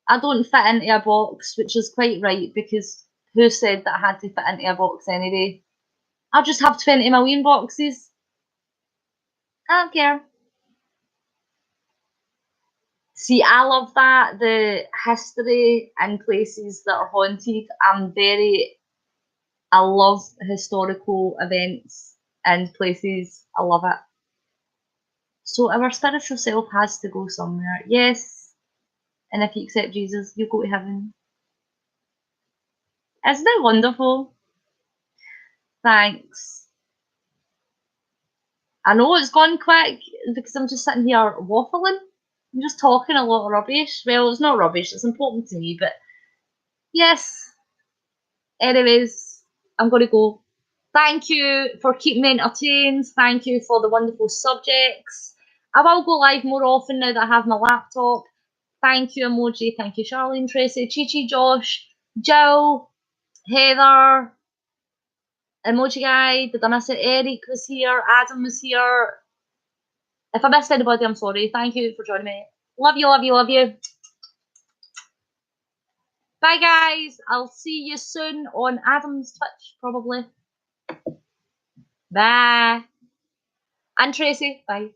I don't fit into a box, which is quite right, because who said that I had to fit into a box anyway? I'll just have 20 million boxes. I don't care. See, I love that. The history and places that are haunted. I love historical events and places. I love it. So our spiritual self has to go somewhere. Yes. And if you accept Jesus, you go to heaven. Isn't it wonderful? Thanks. I know it's gone quick because I'm just sitting here waffling. I'm just talking a lot of rubbish. Well, it's not rubbish, it's important to me, but yes. Anyways, I'm going to go. Thank you for keeping me entertained. Thank you for the wonderful subjects. I will go live more often now that I have my laptop. Thank you, Emoji. Thank you, Charlene, Tracy, Chi-Chi, Josh, Jill, Heather, Emoji Guy. Did I miss it? Eric was here. Adam was here. If I missed anybody, I'm sorry. Thank you for joining me. Love you, love you, love you. Bye, guys. I'll see you soon on Adam's Twitch, probably. Bye. And Tracy, bye.